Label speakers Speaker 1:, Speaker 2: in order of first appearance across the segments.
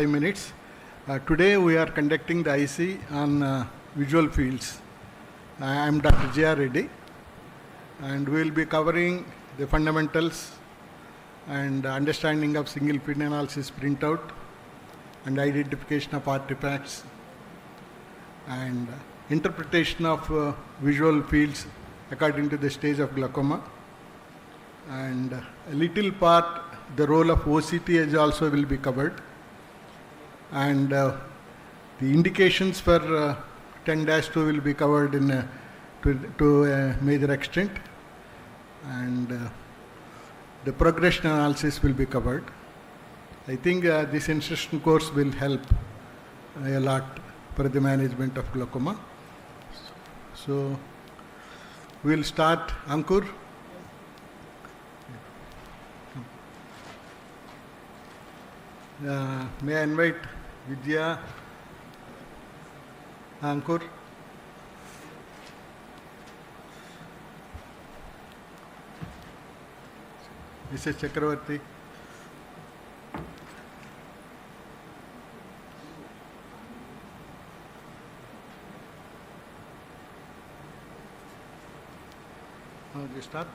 Speaker 1: 5 minutes. Today we are conducting the IC on visual fields. I am Dr. J.R. Reddy, and we will be covering the fundamentals and understanding of single field analysis printout and identification of artifacts and interpretation of visual fields according to the stage of glaucoma. And a little part, the role of OCT is also will be covered. And the indications for 10-2 will be covered in to a major extent. And the progression analysis will be covered. I think this instruction course will help a lot for the management of glaucoma. So we will start. Ankur. May I invite Vidya, Ankur. Mrs. Chakravarti. You start.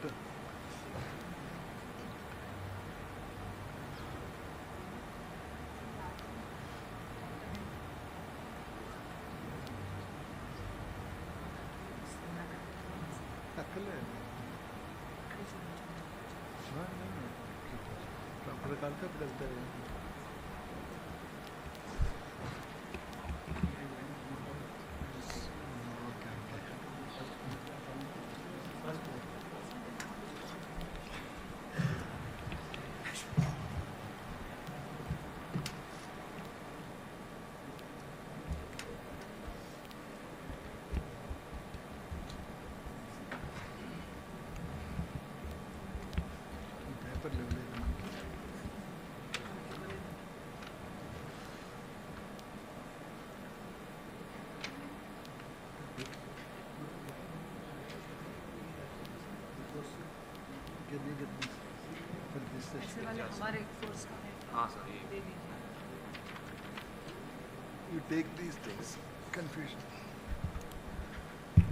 Speaker 1: You take these things, confusion.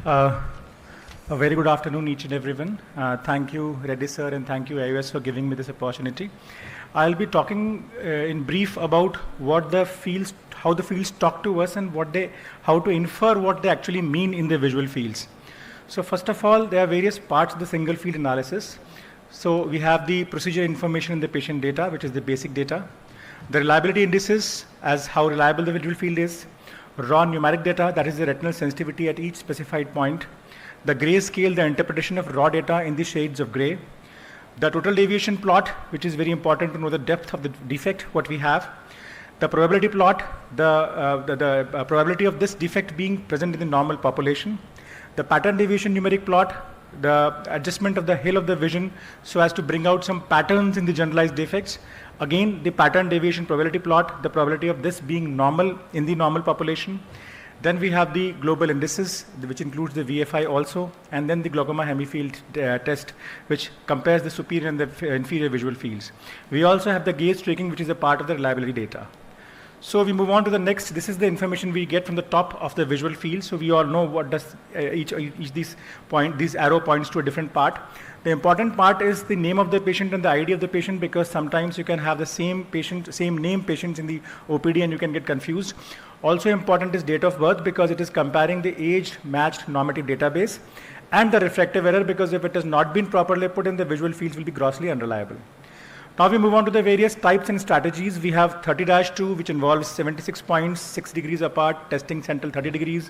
Speaker 2: A very good afternoon, each and everyone. Thank you, Reddy sir, and thank you, AIOS, for giving me this opportunity. I'll be talking in brief about what the fields, how the fields talk to us, and how to infer what they actually mean in the visual fields. So first of all, there are various parts of the single field analysis. So we have the procedure information in the patient data, which is the basic data. The reliability indices, as how reliable the visual field is. Raw numeric data, that is the retinal sensitivity at each specified point. The gray scale, the interpretation of raw data in the shades of gray. The total deviation plot, which is very important to know the depth of the defect, what we have. The probability plot, the probability of this defect being present in the normal population. The pattern deviation numeric plot, the adjustment of the hill of the vision so as to bring out some patterns in the generalized defects. Again, the pattern deviation probability plot, the probability of this being normal in the normal population. Then we have the global indices, which includes the VFI also, and then the glaucoma hemifield test, which compares the superior and the inferior visual fields. We also have the gaze streaking, which is a part of the reliability data. So we move on to the next. This is the information we get from the top of the visual field. So we all know what does each these arrow points to a different part. The important part is the name of the patient and the ID of the patient, because sometimes you can have the same patient, same name patients in the OPD and you can get confused. Also important is date of birth, because it is comparing the age matched normative database, and the refractive error, because if it has not been properly put in, the visual fields will be grossly unreliable. Now we move on to the various types and strategies. We have 30-2, which involves 76 points, 6 degrees apart, testing central 30 degrees.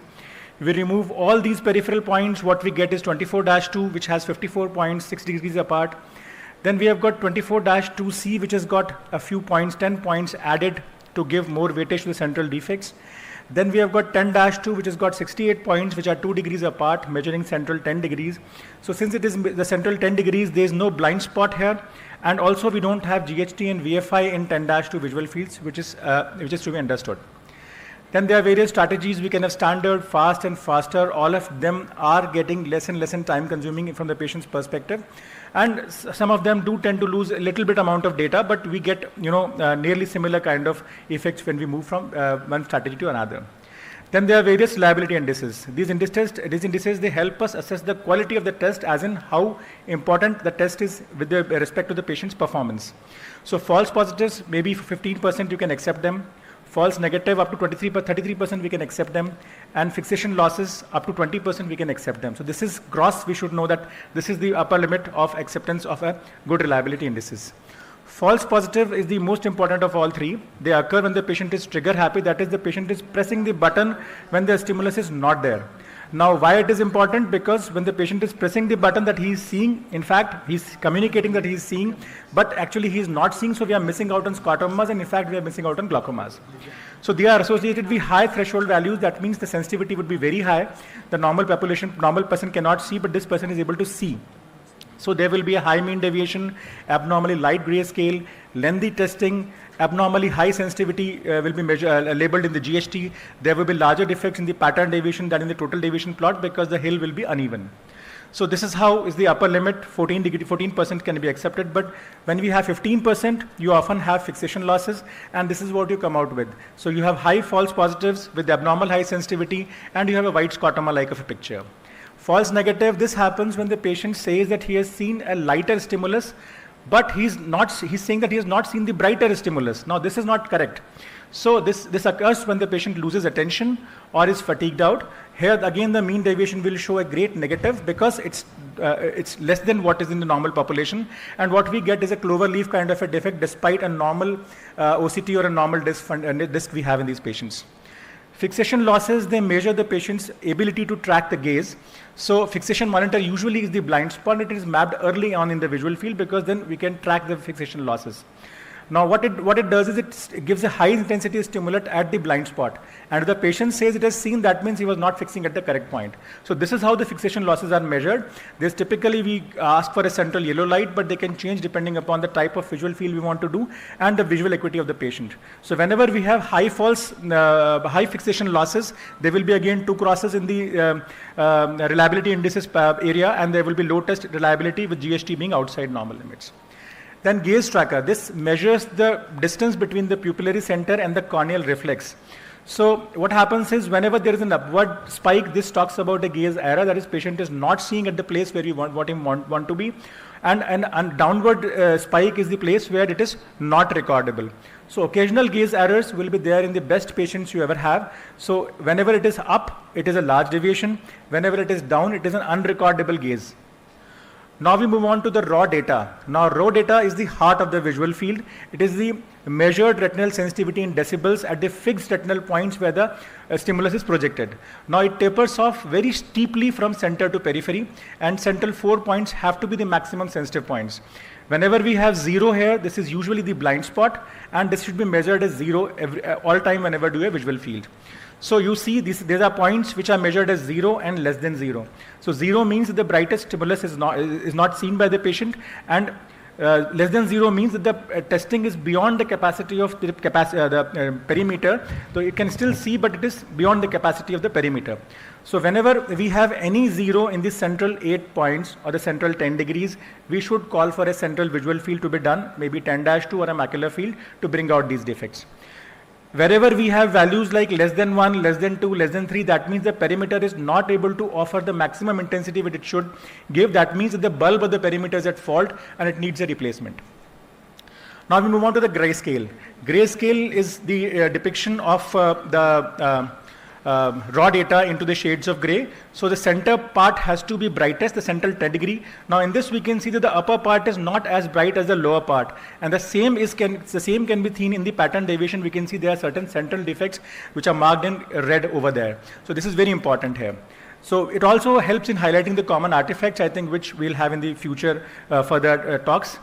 Speaker 2: We remove all these peripheral points. What we get is 24-2, which has 54 points, 6 degrees apart. Then we have got 24-2C, which has got a few points, 10 points added to give more weightage to the central defects. Then we have got 10-2, which has got 68 points, which are 2 degrees apart, measuring central 10 degrees. So since it is the central 10 degrees, there is no blind spot here. And also we don't have GHT and VFI in 10-2 visual fields, which is to be understood. Then there are various strategies. We can have standard, fast and faster. All of them are getting less and less and time consuming from the patient's perspective. And some of them do tend to lose a little bit amount of data, but we get nearly similar kind of effects when we move from one strategy to another. Then there are various reliability indices. These indices, they help us assess the quality of the test, as in how important the test is with respect to the patient's performance. So false positives, maybe 15% you can accept them. False negative up to 33% we can accept them, and fixation losses up to 20% we can accept them. So this is gross. We should know that this is the upper limit of acceptance of a good reliability indices. False positive is the most important of all three. They occur when the patient is trigger happy, that is the patient is pressing the button when the stimulus is not there. Now, why it is important? Because when the patient is pressing the button that he is seeing, in fact, he is communicating that he is seeing, but actually he is not seeing, so we are missing out on scotomas, and in fact, we are missing out on glaucomas. So they are associated with high threshold values. That means the sensitivity would be very high. The normal person cannot see, but this person is able to see. So there will be a high mean deviation, abnormally light gray scale, lengthy testing, abnormally high sensitivity will be labeled in the GHT. There will be larger defects in the pattern deviation than in the total deviation plot, because the hill will be uneven. So this is how is the upper limit. 14% can be accepted, but when we have 15%, you often have fixation losses, and this is what you come out with. So you have high false positives with abnormal high sensitivity, and you have a white scotoma like of a picture. False negative, this happens when the patient says that he has seen a lighter stimulus, but he's saying that he has not seen the brighter stimulus. Now this is not correct. So this occurs when the patient loses attention or is fatigued out. Here again the mean deviation will show a great negative, because it's less than what is in the normal population, and what we get is a clover leaf kind of a defect despite a normal OCT or a normal disc we have in these patients. Fixation losses, they measure the patient's ability to track the gaze. So fixation monitor usually is the blind spot. It is mapped early on in the visual field, because then we can track the fixation losses. Now what it does is it gives a high intensity stimulant at the blind spot, and if the patient says it has seen, that means he was not fixing at the correct point. So this is how the fixation losses are measured. There's typically we ask for a central yellow light, but they can change depending upon the type of visual field we want to do and the visual acuity of the patient. So whenever we have high fixation losses, there will be again two crosses in the reliability indices area, and there will be low test reliability with GHT being outside normal limits. Then gaze tracker, this measures the distance between the pupillary center and the corneal reflex. So what happens is, whenever there is an upward spike, this talks about a gaze error, that is patient is not seeing at the place where we want him to be, and downward spike is the place where it is not recordable. So occasional gaze errors will be there in the best patients you ever have. So whenever it is up, it is a large deviation. Whenever it is down, it is an unrecordable gaze. Now we move on to the raw data. Now raw data is the heart of the visual field. It is the measured retinal sensitivity in decibels at the fixed retinal points where the stimulus is projected. Now it tapers off very steeply from center to periphery, and central 4 points have to be the maximum sensitive points. Whenever we have 0 here, this is usually the blind spot, and this should be measured as 0 all time whenever do a visual field. So you see these are points which are measured as 0 and less than 0. So 0 means that the brightest stimulus is not seen by the patient, and less than 0 means that the testing is beyond the capacity of the perimeter. So it can still see, but it is beyond the capacity of the perimeter. So whenever we have any 0 in the central 8 points or the central 10 degrees, we should call for a central visual field to be done, maybe 10-2 or a macular field, to bring out these defects. Wherever we have values like less than 1, less than 2, less than 3, that means the perimeter is not able to offer the maximum intensity which it should give. That means that the bulb of the perimeter is at fault and it needs a replacement. Now we move on to the grayscale. Grayscale is the depiction of the raw data into the shades of gray. So the center part has to be brightest, the central 10 degree. Now in this we can see that the upper part is not as bright as the lower part, and the same can be seen in the pattern deviation. We can see there are certain central defects which are marked in red over there. So this is very important here. So it also helps in highlighting the common artifacts, I think, which we'll have in the future further talks.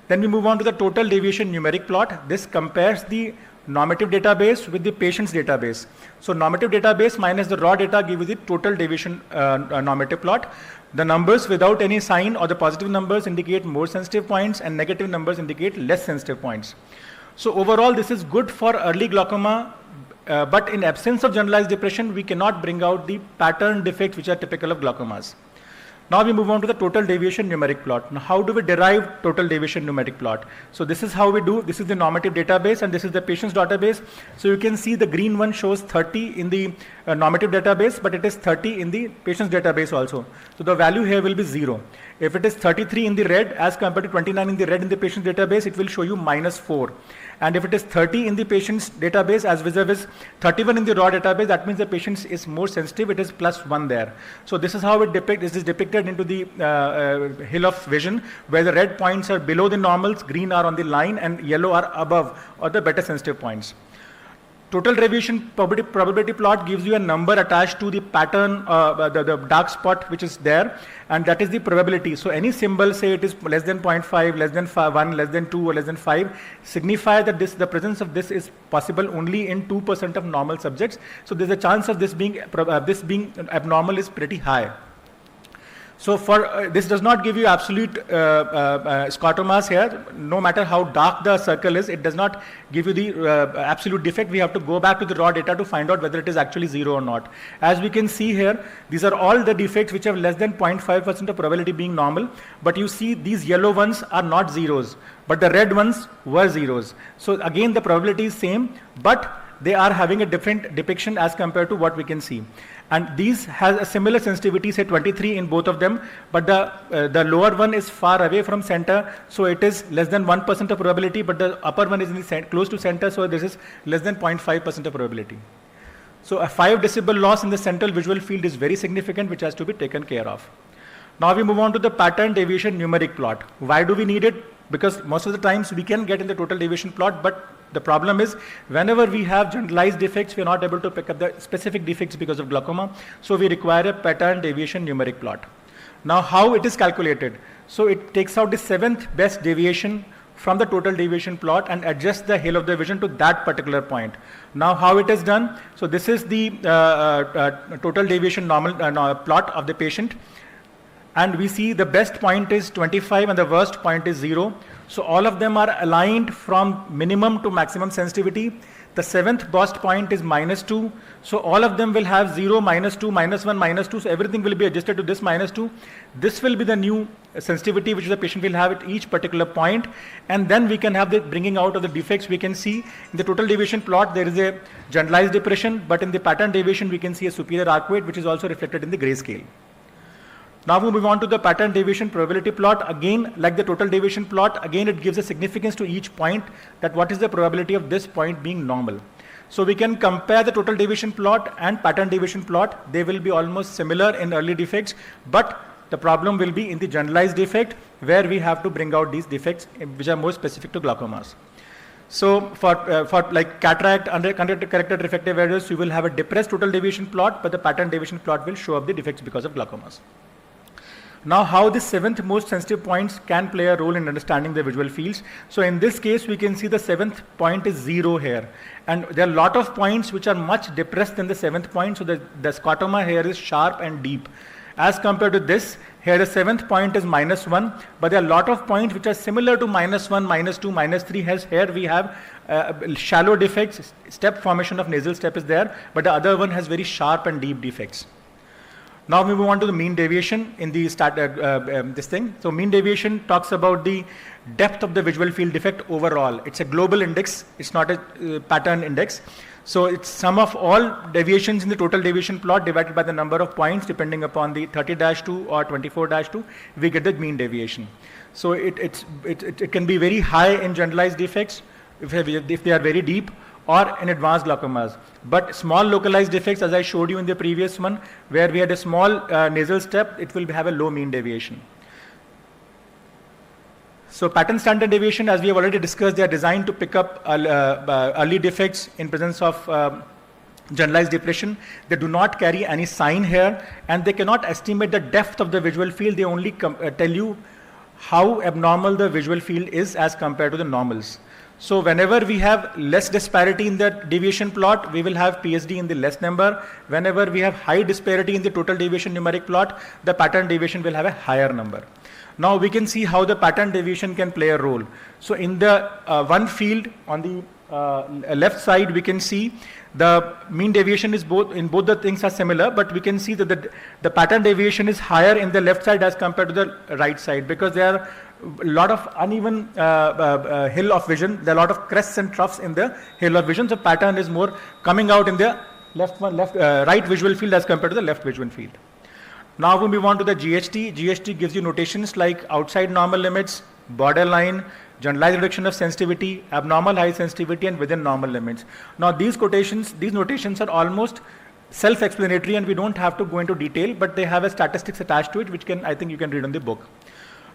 Speaker 2: Then we move on to the total deviation numeric plot. This compares the normative database with the patient's database. So normative database minus the raw data give you the total deviation normative plot. The numbers without any sign or the positive numbers indicate more sensitive points, and negative numbers indicate less sensitive points. So overall this is good for early glaucoma, but in absence of generalized depression, we cannot bring out the pattern defects which are typical of glaucomas. Now we move on to the total deviation numeric plot. Now how do we derive total deviation numeric plot? So this is how we do. This is the normative database and this is the patient's database. So you can see the green one shows 30 in the normative database, but it is 30 in the patient's database also. So the value here will be 0. If it is 33 in the red as compared to 29 in the red in the patient's database, it will show you -4. And if it is 30 in the patient's database as vis-a-vis 31 in the raw database, that means the patient is more sensitive, it is +1 there. So this is how this is depicted into the hill of vision, where the red points are below the normals, green are on the line, and yellow are above, or the better sensitive points. Total deviation probability plot gives you a number attached to the pattern, the dark spot which is there, and that is the probability. So any symbol, say it is less than 0.5, less than 1, less than 2, or less than 5, signify that the presence of this is possible only in 2% of normal subjects. So there's a chance of this being abnormal is pretty high. So for this does not give you absolute scotomas here. No matter how dark the circle is, it does not give you the absolute defect. We have to go back to the raw data to find out whether it is actually 0 or not. As we can see here, these are all the defects which have less than 0.5% of probability being normal. But you see these yellow ones are not zeros, but the red ones were zeros. So again, the probability is same, but they are having a different depiction as compared to what we can see. And these has a similar sensitivity, say 23 in both of them, but the lower one is far away from center, so it is less than 1% of probability, but the upper one is in the close to center, so this is less than 0.5% of probability. So a 5 decibel loss in the central visual field is very significant, which has to be taken care of. Now we move on to the pattern deviation numeric plot. Why do we need it? Because most of the times we can get in the total deviation plot, but the problem is whenever we have generalized defects, we are not able to pick up the specific defects because of glaucoma. So we require a pattern deviation numeric plot. Now how it is calculated? So it takes out the 7th best deviation from the total deviation plot and adjusts the hill of the vision to that particular point. Now how it is done? So this is the total deviation normal plot of the patient. And we see the best point is 25 and the worst point is 0. So all of them are aligned from minimum to maximum sensitivity. The 7th best point is -2. So all of them will have 0, -2, -1, -2. So everything will be adjusted to this -2. This will be the new sensitivity which the patient will have at each particular point. And then we can have the bringing out of the defects. We can see in the total deviation plot there is a generalized depression, but in the pattern deviation we can see a superior arc weight, which is also reflected in the grayscale. Now we move on to the pattern deviation probability plot. Again, like the total deviation plot, again it gives a significance to each point, that what is the probability of this point being normal. So we can compare the total deviation plot and pattern deviation plot. They will be almost similar in early defects, but the problem will be in the generalized defect, where we have to bring out these defects which are more specific to glaucomas. So for like cataract, corrected refractive errors, you will have a depressed total deviation plot, but the pattern deviation plot will show up the defects because of glaucomas. Now how the 7th most sensitive points can play a role in understanding the visual fields. So in this case we can see the 7th point is 0 here, and there are a lot of points which are much depressed than the 7th point, so the scotoma here is sharp and deep. As compared to this, here the 7th point is -1, but there are a lot of points which are similar to -1, -2, -3. Here we have shallow defects, step formation of nasal step is there, but the other one has very sharp and deep defects. Now we move on to the mean deviation in the this thing. So mean deviation talks about the depth of the visual field defect overall. It's a global index, it's not a pattern index. So it's sum of all deviations in the total deviation plot divided by the number of points depending upon the 30-2 or 24-2, we get the mean deviation. So it can be very high in generalized defects if they are very deep, or in advanced glaucomas. But small localized defects, as I showed you in the previous one, where we had a small nasal step, it will have a low mean deviation. So pattern standard deviation, as we have already discussed, they are designed to pick up early defects in presence of generalized depression. They do not carry any sign here, and they cannot estimate the depth of the visual field. They only tell you how abnormal the visual field is as compared to the normals. So whenever we have less disparity in the deviation plot, we will have PSD in the less number. Whenever we have high disparity in the total deviation numeric plot, the pattern deviation will have a higher number. Now we can see how the pattern deviation can play a role. So in the one field on the left side, we can see the mean deviation is in both the things are similar, but we can see that the pattern deviation is higher in the left side as compared to the right side, because there are a lot of uneven hill of vision. There are a lot of crests and troughs in the hill of vision. So pattern is more coming out in the right visual field as compared to the left visual field. Now we move on to the GHT. GHT gives you notations like outside normal limits, borderline, generalized reduction of sensitivity, abnormal high sensitivity, and within normal limits. Now these notations are almost self-explanatory, and we don't have to go into detail, but they have a statistics attached to it, which I think you can read on the book.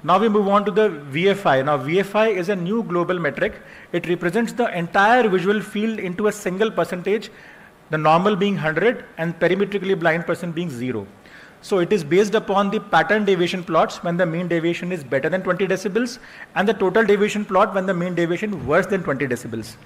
Speaker 2: Now we move on to the VFI. Now VFI is a new global metric. It represents the entire visual field into a single percentage, the normal being 100 and perimetrically blind person being 0. So it is based upon the pattern deviation plots when the mean deviation is better than 20 decibels and the total deviation plot when the mean deviation worse than 20 decibels.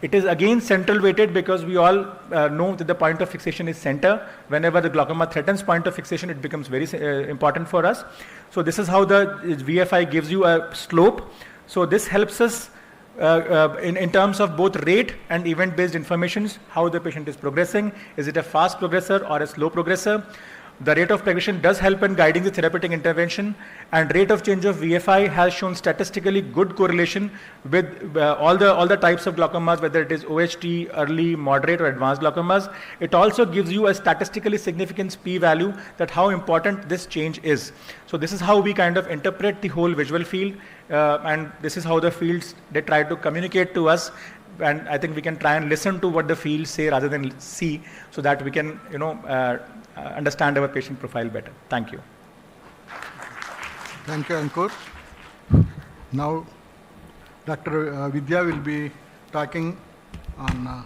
Speaker 2: It is again central weighted because we all know that the point of fixation is center. Whenever the glaucoma threatens point of fixation, it becomes very important for us. So this is how the VFI gives you a slope. So this helps us in terms of both rate and event-based informations, how the patient is progressing. Is it a fast progressor or a slow progressor? The rate of progression does help in guiding the therapeutic intervention, and rate of change of VFI has shown statistically good correlation with all the types of glaucomas, whether it is OHT, early, moderate, or advanced glaucomas. It also gives you a statistically significant p-value that how important this change is. So this is how we kind of interpret the whole visual field, and this is how the fields, they try to communicate to us. And I think we can try and listen to what the fields say rather than see, so that we can, understand our patient profile better. Thank you.
Speaker 1: Thank you, Ankur. Now, Dr. Vidya will be talking on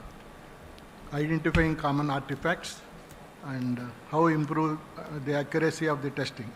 Speaker 1: identifying common artifacts and how improve the accuracy of the testing.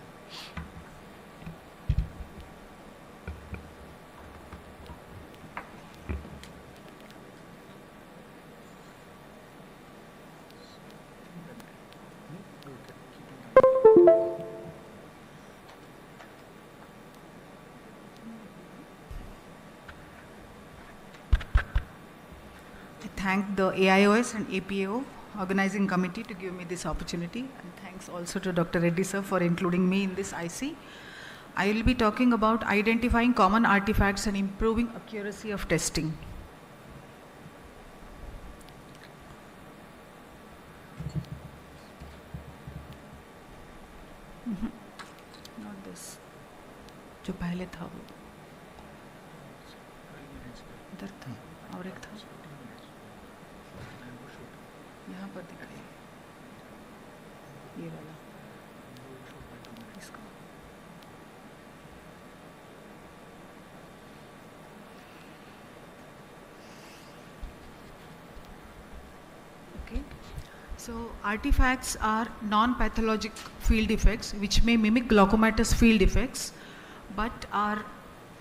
Speaker 3: Thank the AIOS and APAO organizing committee to give me this opportunity, and thanks also to Dr. Reddy sir for including me in this IC. I will be talking about identifying common artifacts and improving accuracy of testing. Not this. जो पहले था वो इधर था और एक था यहाँ पर दिखाइए ये वाला इसका okay. So artifacts are non-pathologic field defects which may mimic glaucomatous field defects but are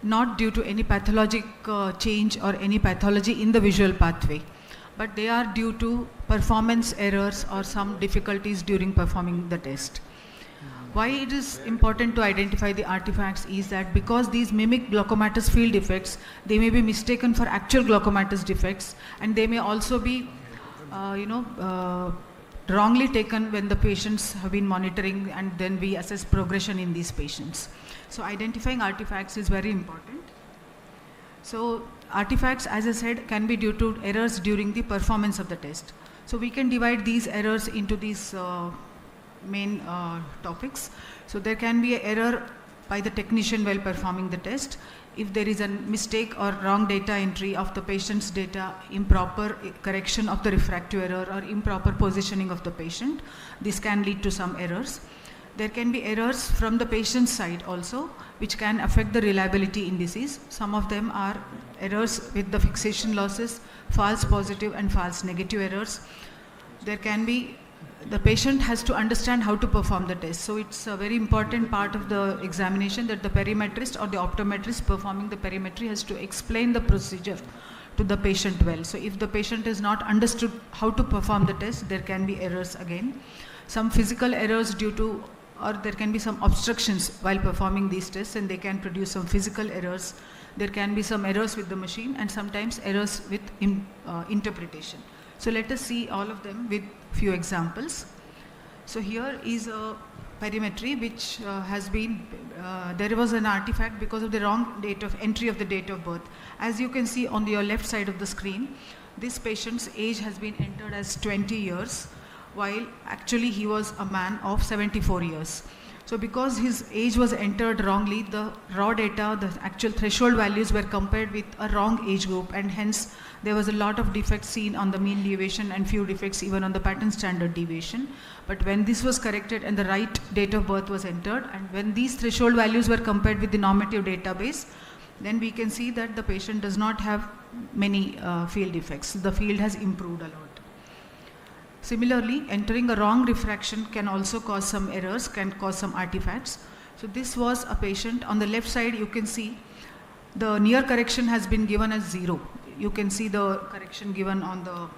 Speaker 3: not due to any pathologic change or any pathology in the visual pathway, but they are due to performance errors or some difficulties during performing the test. Why it is important to identify the artifacts is that because these mimic glaucomatous field defects, they may be mistaken for actual glaucomatous defects, and they may also be wrongly taken when the patients have been monitoring and then we assess progression in these patients. So identifying artifacts is very important. So artifacts, as I said, can be due to errors during the performance of the test. So we can divide these errors into these main topics. So there can be an error by the technician while performing the test. If there is a mistake or wrong data entry of the patient's data, improper correction of the refractive error or improper positioning of the patient, this can lead to some errors. There can be errors from the patient's side also, which can affect the reliability indices. Some of them are errors with the fixation losses, false positive and false negative errors. There can be, the patient has to understand how to perform the test. So it's a very important part of the examination that the perimetrist or the optometrist performing the perimetry has to explain the procedure to the patient well. So if the patient has not understood how to perform the test, there can be errors again. Some physical errors due to, or there can be some obstructions while performing these tests, and they can produce some physical errors. there can be some errors with the machine and sometimes errors with interpretation. So let us see all of them with few examples. So here is a perimetry which has been, there was an artifact because of the wrong date of entry of the date of birth. As you can see on your left side of the screen, this patient's age has been entered as 20 years, while actually he was a man of 74 years. So because his age was entered wrongly, the raw data, the actual threshold values were compared with a wrong age group, and hence there was a lot of defects seen on the mean deviation and few defects even on the pattern standard deviation. But when this was corrected and the right date of birth was entered, and when these threshold values were compared with the normative database, then we can see that the patient does not have many field defects. The field has improved a lot. Similarly, entering a wrong refraction can also cause some errors, can cause some artifacts. So this was a patient. On the left side, you can see the near correction has been given as 0. You can see the correction given on the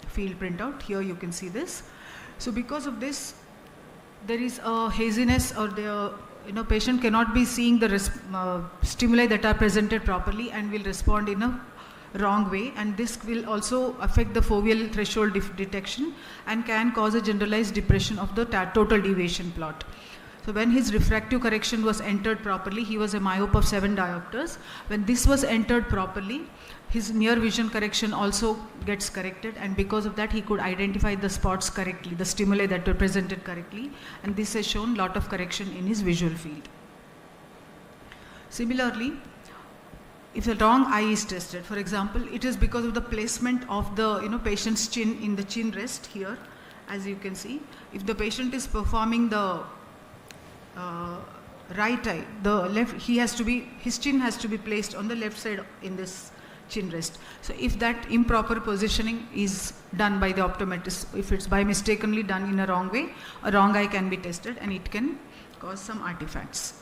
Speaker 3: field printout. Here you can see this. So because of this, there is a haziness, or the patient cannot be seeing the stimuli that are presented properly and will respond in a wrong way, and this will also affect the foveal threshold detection and can cause a generalized depression of the total deviation plot. So when his refractive correction was entered properly, he was a myope of 7 diopters. When this was entered properly, his near vision correction also gets corrected, and because of that he could identify the spots correctly, the stimuli that were presented correctly, and this has shown lot of correction in his visual field. Similarly, if the wrong eye is tested, for example, it is because of the placement of the patient's chin in the chin rest here, as you can see. If the patient is performing the right eye, the left, his chin has to be placed on the left side in this chin rest. So if that improper positioning is done by the optometrist, if it's by mistakenly done in a wrong way, a wrong eye can be tested and it can cause some artifacts.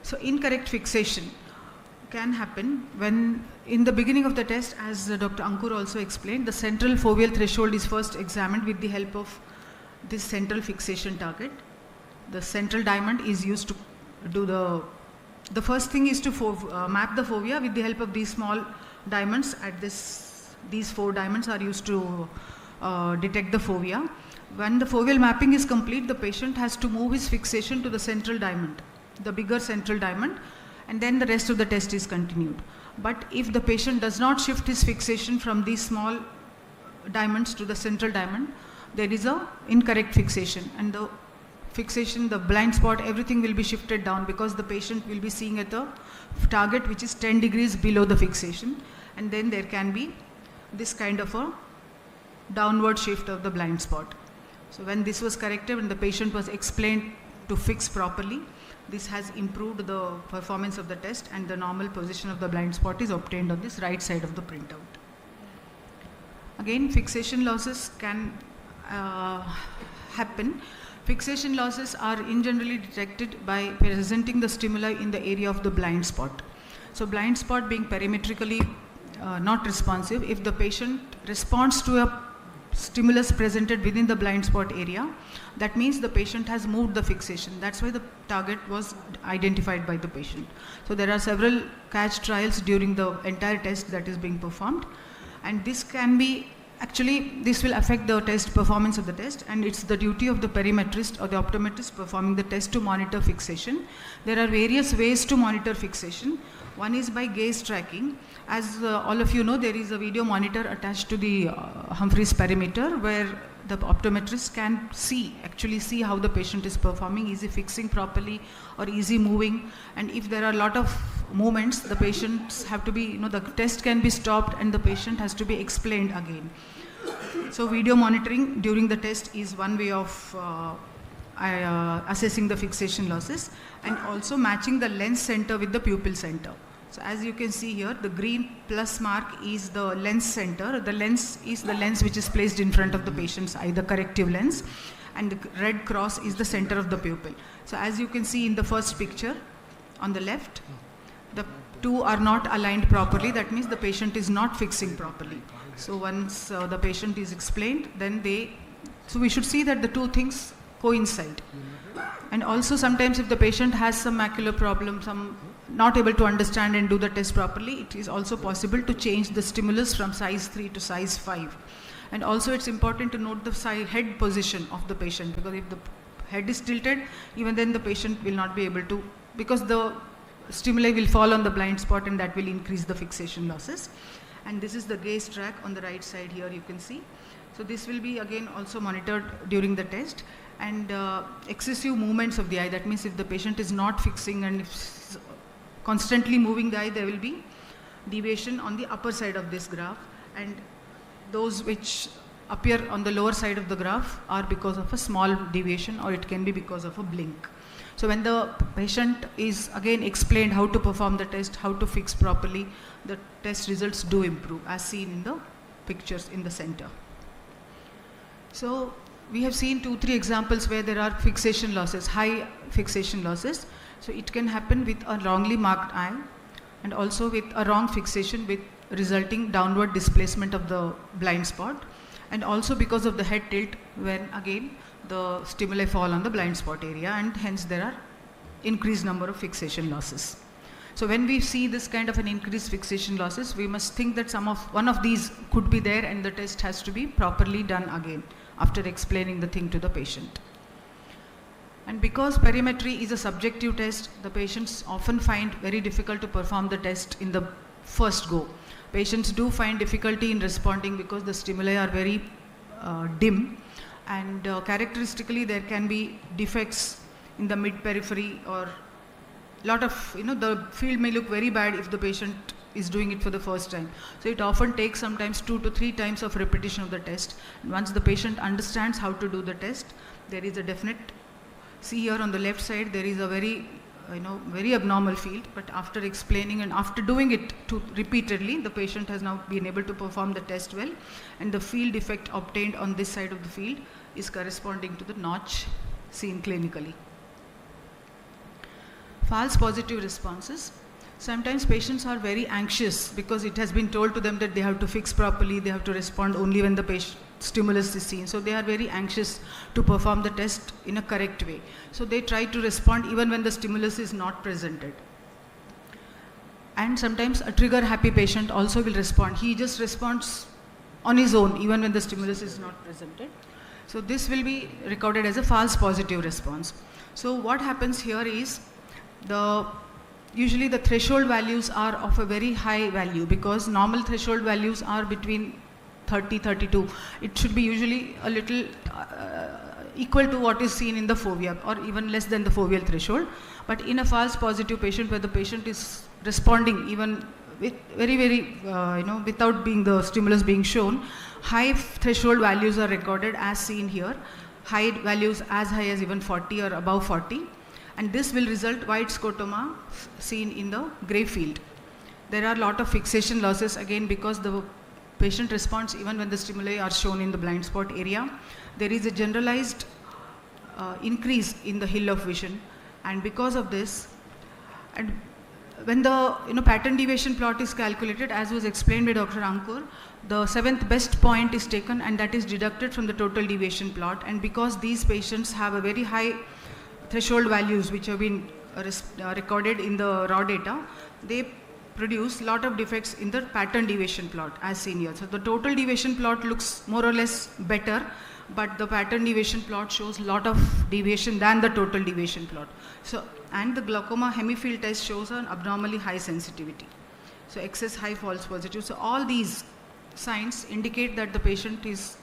Speaker 3: So incorrect fixation can happen when in the beginning of the test, as Dr. Ankur also explained, the central foveal threshold is first examined with the help of this central fixation target. The central diamond is used to do the first thing is to map the fovea with the help of these small diamonds. At these 4 diamonds are used to detect the fovea. When the foveal mapping is complete, the patient has to move his fixation to the central diamond, the bigger central diamond, and then the rest of the test is continued. But if the patient does not shift his fixation from these small diamonds to the central diamond, there is a incorrect fixation, and the fixation, the blind spot, everything will be shifted down because the patient will be seeing at a target which is 10 degrees below the fixation, and then there can be this kind of a downward shift of the blind spot. So when this was corrected, when the patient was explained to fix properly, this has improved the performance of the test, and the normal position of the blind spot is obtained on this right side of the printout. Again, fixation losses can happen. Fixation losses are in generally detected by presenting the stimuli in the area of the blind spot. So blind spot being perimetrically not responsive, if the patient responds to a stimulus presented within the blind spot area, that means the patient has moved the fixation. That's why the target was identified by the patient. So there are several catch trials during the entire test that is being performed, and this can be this will affect the test performance of the test, and it's the duty of the perimetrist or the optometrist performing the test to monitor fixation. There are various ways to monitor fixation. One is by gaze tracking. As all of you know, there is a video monitor attached to the Humphrey's perimeter where the optometrist can actually see how the patient is performing. Is he fixing properly or is he moving? And if there are a lot of movements, the patients have to be, the test can be stopped and the patient has to be explained again. So video monitoring during the test is one way of assessing the fixation losses, and also matching the lens center with the pupil center. So as you can see here, the green plus mark is the lens center. The lens is the lens which is placed in front of the patient's eye, the corrective lens, and the red cross is the center of the pupil. So as you can see in the first picture on the left, the two are not aligned properly. That means the patient is not fixing properly. So once the patient is explained, then so we should see that the two things coincide. And also sometimes if the patient has some macular problem, some not able to understand and do the test properly, it is also possible to change the stimulus from size 3 to size 5. And also it's important to note the head position of the patient, because if the head is tilted, even then the patient will not be able to, because the stimuli will fall on the blind spot and that will increase the fixation losses. And this is the gaze track on the right side here, you can see. So this will be again also monitored during the test. And excessive movements of the eye, that means if the patient is not fixing and if constantly moving the eye, there will be deviation on the upper side of this graph, and those which appear on the lower side of the graph are because of a small deviation, or it can be because of a blink. So when the patient is again explained how to perform the test, how to fix properly, the test results do improve, as seen in the pictures in the center. So we have seen 2-3 examples where there are fixation losses, high fixation losses. So it can happen with a wrongly marked eye, and also with a wrong fixation with resulting downward displacement of the blind spot, and also because of the head tilt when again the stimuli fall on the blind spot area, and hence there are increased number of fixation losses. So when we see this kind of an increased fixation losses, we must think that one of these could be there, and the test has to be properly done again after explaining the thing to the patient. And because perimetry is a subjective test, the patients often find very difficult to perform the test in the first go. Patients do find difficulty in responding because the stimuli are very dim, and characteristically there can be defects in the mid periphery, or lot of, the field may look very bad if the patient is doing it for the first time. So it often takes sometimes 2 to 3 times of repetition of the test. And once the patient understands how to do the test, there is a definite, see here on the left side, there is a very, very abnormal field, but after explaining and after doing it repeatedly, the patient has now been able to perform the test well, and the field effect obtained on this side of the field is corresponding to the notch seen clinically. False positive responses. Sometimes patients are very anxious because it has been told to them that they have to fix properly, they have to respond only when the stimulus is seen. So they are very anxious to perform the test in a correct way. So they try to respond even when the stimulus is not presented. And sometimes a trigger happy patient also will respond. He just responds on his own even when the stimulus is not presented. So this will be recorded as a false positive response. So what happens here is usually the threshold values are of a very high value, because normal threshold values are between 30, 32. It should be usually a little equal to what is seen in the fovea, or even less than the foveal threshold. But in a false positive patient, where the patient is responding even with without the stimulus being shown, high threshold values are recorded as seen here, high values as high as even 40 or above 40. And this will result white scotoma seen in the gray field. There are a lot of fixation losses again because the patient responds even when the stimuli are shown in the blind spot area. There is a generalized increase in the hill of vision, and because of this, and when the pattern deviation plot is calculated, as was explained by Dr. Ankur, the 7th best point is taken and that is deducted from the total deviation plot. And because these patients have a very high threshold values which have been recorded in the raw data, they produce lot of defects in the pattern deviation plot as seen here. So the total deviation plot looks more or less better, but the pattern deviation plot shows lot of deviation than the total deviation plot. So, and the glaucoma hemifield test shows an abnormally high sensitivity. So excess high false positive. So all these signs indicate that the patient is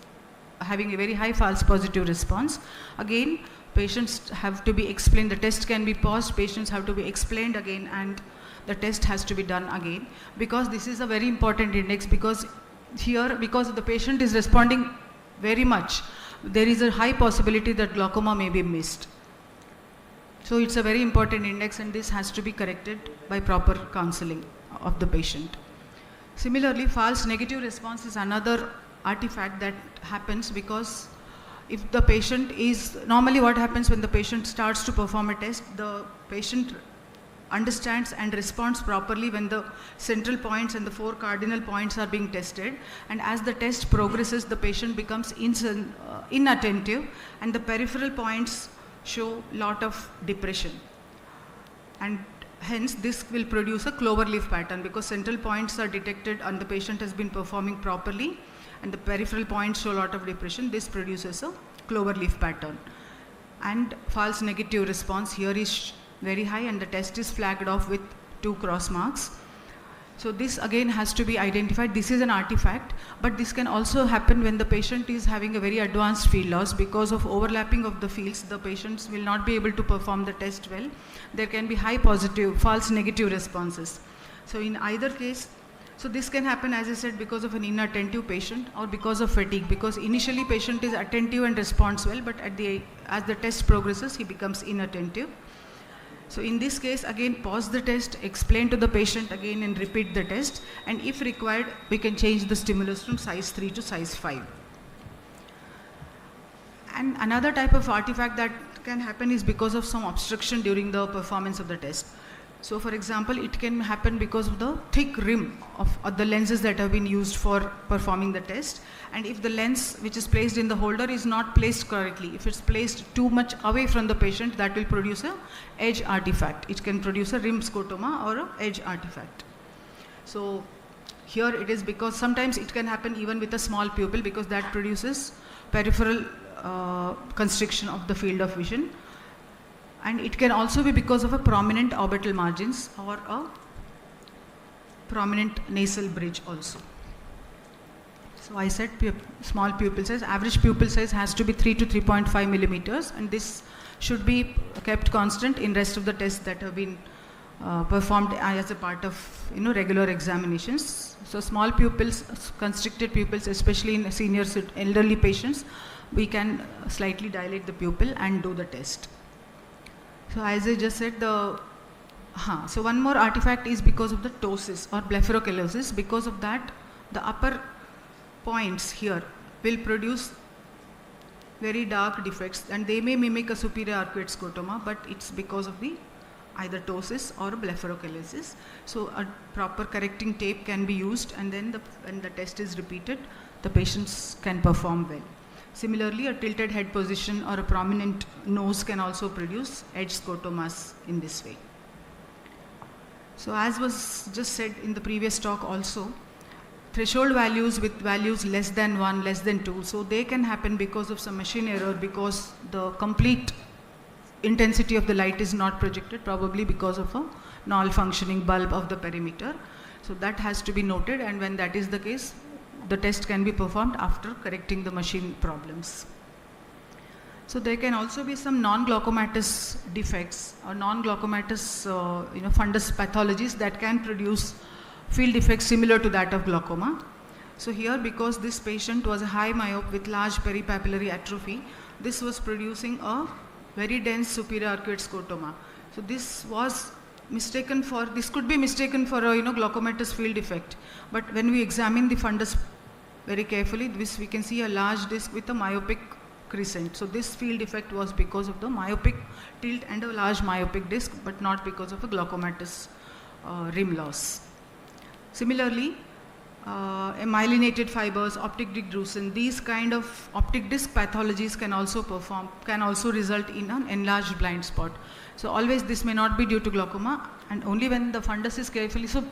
Speaker 3: having a very high false positive response. Again, patients have to be explained, the test can be paused, patients have to be explained again, and the test has to be done again, because this is a very important index, because here, because the patient is responding very much, there is a high possibility that glaucoma may be missed. So it's a very important index, and this has to be corrected by proper counseling of the patient. Similarly, false negative response is another artifact that happens, because if the patient is, normally what happens when the patient starts to perform a test, the patient understands and responds properly when the central points and the 4 cardinal points are being tested, and as the test progresses, the patient becomes inattentive and the peripheral points show lot of depression, and hence this will produce a clover leaf pattern because central points are detected and the patient has been performing properly and the peripheral points show a lot of depression. This produces a clover leaf pattern. And false negative response here is very high and the test is flagged off with 2 cross marks. So this again has to be identified. This is an artifact, but this can also happen when the patient is having a very advanced field loss. Because of overlapping of the fields, the patients will not be able to perform the test well. There can be high positive, false negative responses. So in either case, so this can happen, as I said, because of an inattentive patient or because of fatigue, because initially patient is attentive and responds well, but as the test progresses, he becomes inattentive. So in this case, again, pause the test, explain to the patient again and repeat the test, and if required, we can change the stimulus from size 3 to size 5. And another type of artifact that can happen is because of some obstruction during the performance of the test. So for example, it can happen because of the thick rim of the lenses that have been used for performing the test. And if the lens which is placed in the holder is not placed correctly, if it's placed too much away from the patient, that will produce a edge artifact. It can produce a rim scotoma or a edge artifact. So here it is because sometimes it can happen even with a small pupil because that produces peripheral constriction of the field of vision. And it can also be because of a prominent orbital margins or a prominent nasal bridge also. So I said small pupil size, average pupil size has to be 3 to 3.5 millimeters, and this should be kept constant in rest of the tests that have been performed as a part of regular examinations. So small pupils, constricted pupils, especially in senior elderly patients, we can slightly dilate the pupil and do the test. So as I just said, so one more artifact is because of the ptosis or blepharochelosis. Because of that, the upper points here will produce very dark defects and they may mimic a superior arcuate scotoma, but it's because of the either ptosis or blepharochelosis. So a proper correcting tape can be used, and then when the test is repeated, the patients can perform well. Similarly, a tilted head position or a prominent nose can also produce edge scotomas in this way. So as was just said in the previous talk also, threshold values with values less than 1, less than 2, so they can happen because of some machine error, because the complete intensity of the light is not projected, probably because of a null-functioning bulb of the perimeter. So that has to be noted, and when that is the case, the test can be performed after correcting the machine problems. So there can also be some non-glaucomatous defects or non-glaucomatous fundus pathologies that can produce field effects similar to that of glaucoma. So here, because this patient was a high myope with large peripapillary atrophy, this was producing a very dense superior arcuate scotoma. So this was mistaken for, this could be mistaken for a glaucomatous field effect. But when we examine the fundus very carefully, we can see a large disc with a myopic crescent. So this field effect was because of the myopic tilt and a large myopic disc, but not because of a glaucomatous rim loss. Similarly, myelinated fibers, optic disc drusen, these kind of optic disc pathologies can also result in an enlarged blind spot. So always this may not be due to glaucoma, and only when the fundus is carefully, so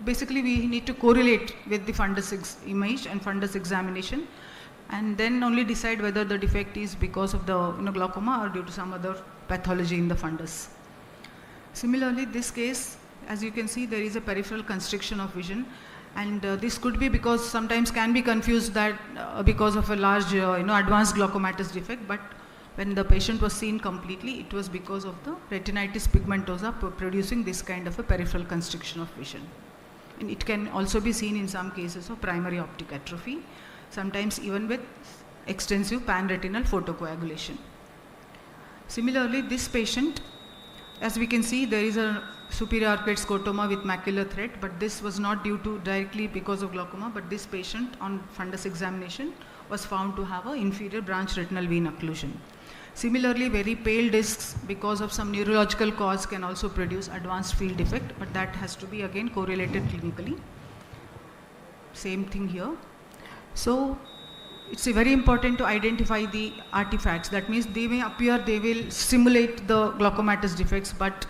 Speaker 3: basically we need to correlate with the fundus image and fundus examination, and then only decide whether the defect is because of the glaucoma or due to some other pathology in the fundus. Similarly, this case, as you can see, there is a peripheral constriction of vision, and this could be because sometimes can be confused that because of a large advanced glaucomatous defect, but when the patient was seen completely, it was because of the retinitis pigmentosa producing this kind of a peripheral constriction of vision. And it can also be seen in some cases of primary optic atrophy, sometimes even with extensive panretinal photocoagulation. Similarly, this patient, as we can see, there is a superior arcuate scotoma with macular threat, but this was not due to directly because of glaucoma, but this patient on fundus examination was found to have an inferior branch retinal vein occlusion. Similarly, very pale discs because of some neurological cause can also produce advanced field defect, but that has to be again correlated clinically. Same thing here. So it's very important to identify the artifacts. That means they may appear, they will simulate the glaucomatous defects, but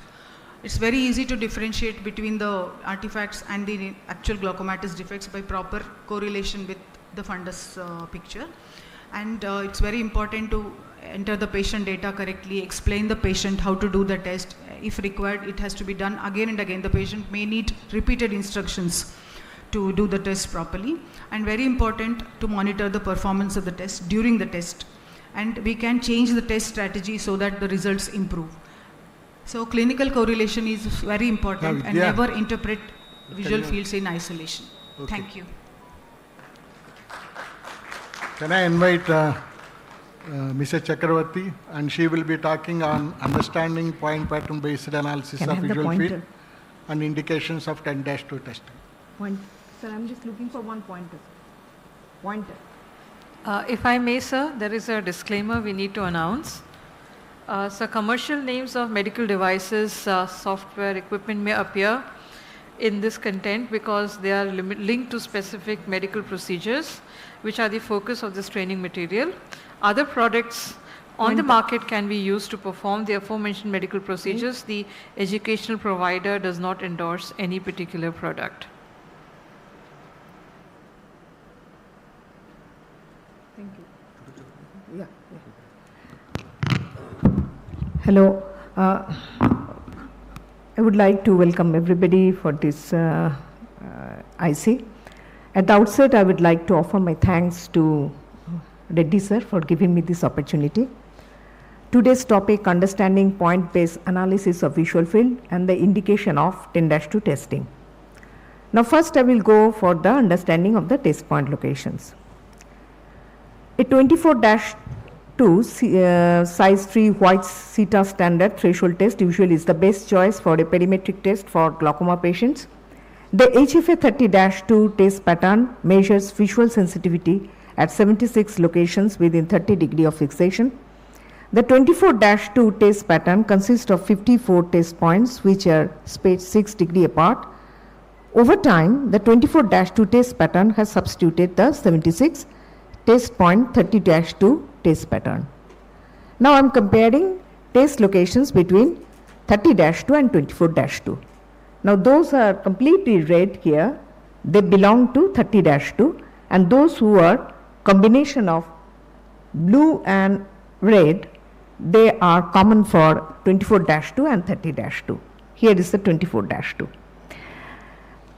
Speaker 3: It's very easy to differentiate between the artifacts and the actual glaucomatous defects by proper correlation with the fundus picture. And it's very important to enter the patient data correctly, explain the patient how to do the test. If required, it has to be done again and again. The patient may need repeated instructions to do the test properly. And very important to monitor the performance of the test during the test. And we can change the test strategy so that the results improve. So clinical correlation is very important and never interpret visual fields in isolation.
Speaker 1: Okay.
Speaker 3: Thank you.
Speaker 1: Can I invite Mrs. Chakravarti, and she will be talking on understanding point pattern based analysis of visual field and indications of 10-2 testing.
Speaker 4: Sir, I'm just looking for one pointer.
Speaker 5: If I may, sir, there is a disclaimer we need to announce. So commercial names of medical devices, software, equipment may appear in this content because they are linked to specific medical procedures, which are the focus of this training material. Other products on the market can be used to perform the aforementioned medical procedures. The educational provider does not endorse any particular product.
Speaker 4: Thank you. Yeah. Hello. I would like to welcome everybody for this IC. At the outset, I would like to offer my thanks to Reddy sir for giving me this opportunity. Today's topic, understanding point-based analysis of visual field and the indication of 10-2 testing. Now first I will go for the understanding of the test point locations. A 24-2 size 3 white CETA standard threshold test usually is the best choice for a perimetric test for glaucoma patients. The HFA 30-2 test pattern measures visual sensitivity at 76 locations within 30 degrees of fixation. The 24-2 test pattern consists of 54 test points which are spaced 6 degrees apart. Over time, the 24-2 test pattern has substituted the 76 test point 30-2 test pattern. Now I am comparing test locations between 30-2 and 24-2. Now those are completely red here, they belong to 30-2, and those who are combination of blue and red, they are common for 24-2 and 30-2. Here is the 24-2.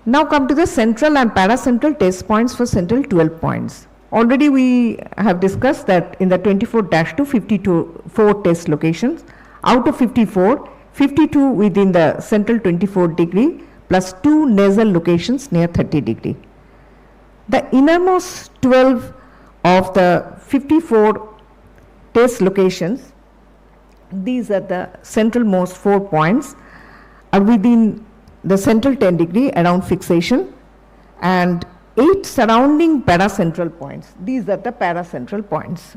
Speaker 4: Now come to the central and paracentral test points for central 12 points. Already we have discussed that in the 24-2, 54 test locations. Out of 54, 52 within the central 24 degree plus 2 nasal locations near 30 degree. The innermost 12 of the 54 test locations, these are the centralmost 4 points, are within the central 10 degree around fixation, and 8 surrounding paracentral points. These are the paracentral points.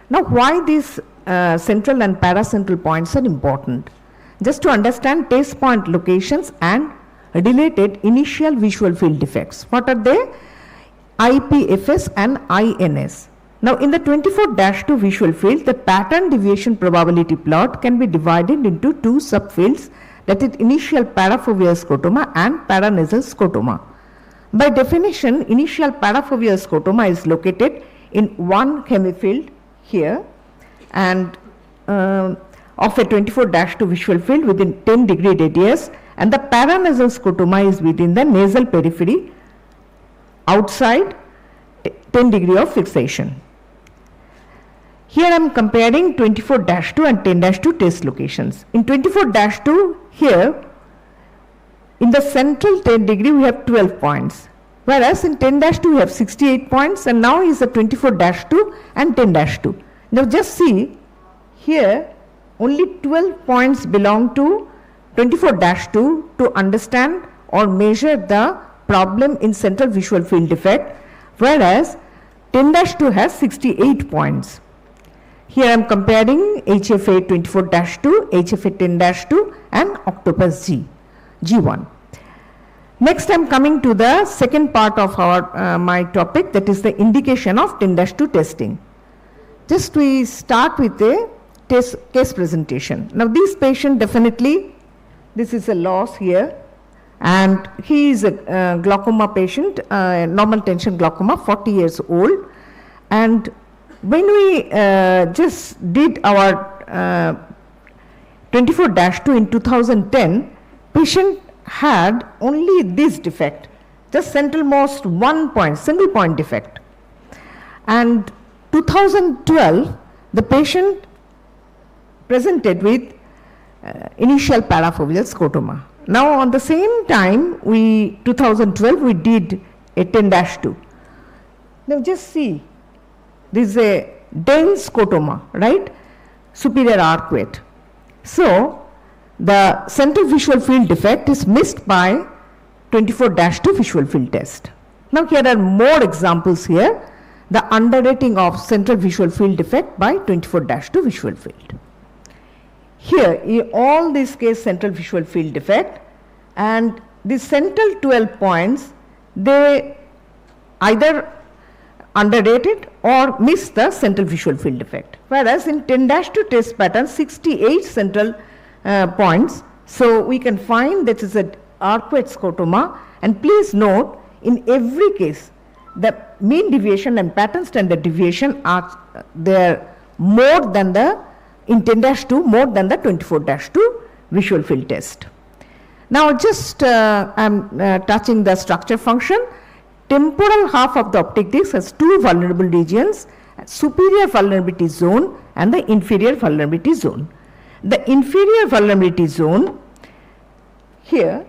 Speaker 4: Now why these central and paracentral points are important? Just to understand test point locations and related initial visual field defects. What are they? IPFS and INS. Now in the 24-2 visual field, the pattern deviation probability plot can be divided into 2 subfields, that is initial parafoveal scotoma and paranasal scotoma. By definition, initial parafoveal scotoma is located in one hemifield here and of a 24-2 visual field within 10 degree radius, and the paranasal scotoma is within the nasal periphery outside 10 degree of fixation. Here I am comparing 24-2 and 10-2 test locations. In 24-2 here, in the central 10 degree we have 12 points, whereas in 10-2 we have 68 points, and now is the 24-2 and 10-2. Now just see here only 12 points belong to 24-2 to understand or measure the problem in central visual field defect, whereas 10-2 has 68 points. Here I am comparing HFA 24-2, HFA 10-2 and Octopus G, G1. Next I am coming to the second part of our my topic, that is the indication of 10-2 testing. Just we start with a case presentation. Now this patient definitely, this is a loss here, and he is a glaucoma patient, normal tension glaucoma, 40 years old. And when we just did our 24-2 in 2010, patient had only this defect, just centralmost 1 point, single point defect. And 2012, the patient presented with initial parafoveal scotoma. Now on the same time, 2012, we did a 10-2. Now just see, this is a dense scotoma, right? Superior arcuate. So the central visual field defect is missed by 24-2 visual field test. Now here are more examples here. The underrating of central visual field defect by 24-2 visual field. Here, in all these case central visual field defect, and the central 12 points, they either underrated or missed the central visual field defect. Whereas in 10-2 test pattern, 68 central points. So we can find that is an arcuate scotoma, and please note, in every case, the mean deviation and pattern standard deviation are there more than the, in 10-2, more than the 24-2 visual field test. Now just I am touching the structure function. Temporal half of the optic disc has two vulnerable regions, superior vulnerability zone and the inferior vulnerability zone. The inferior vulnerability zone here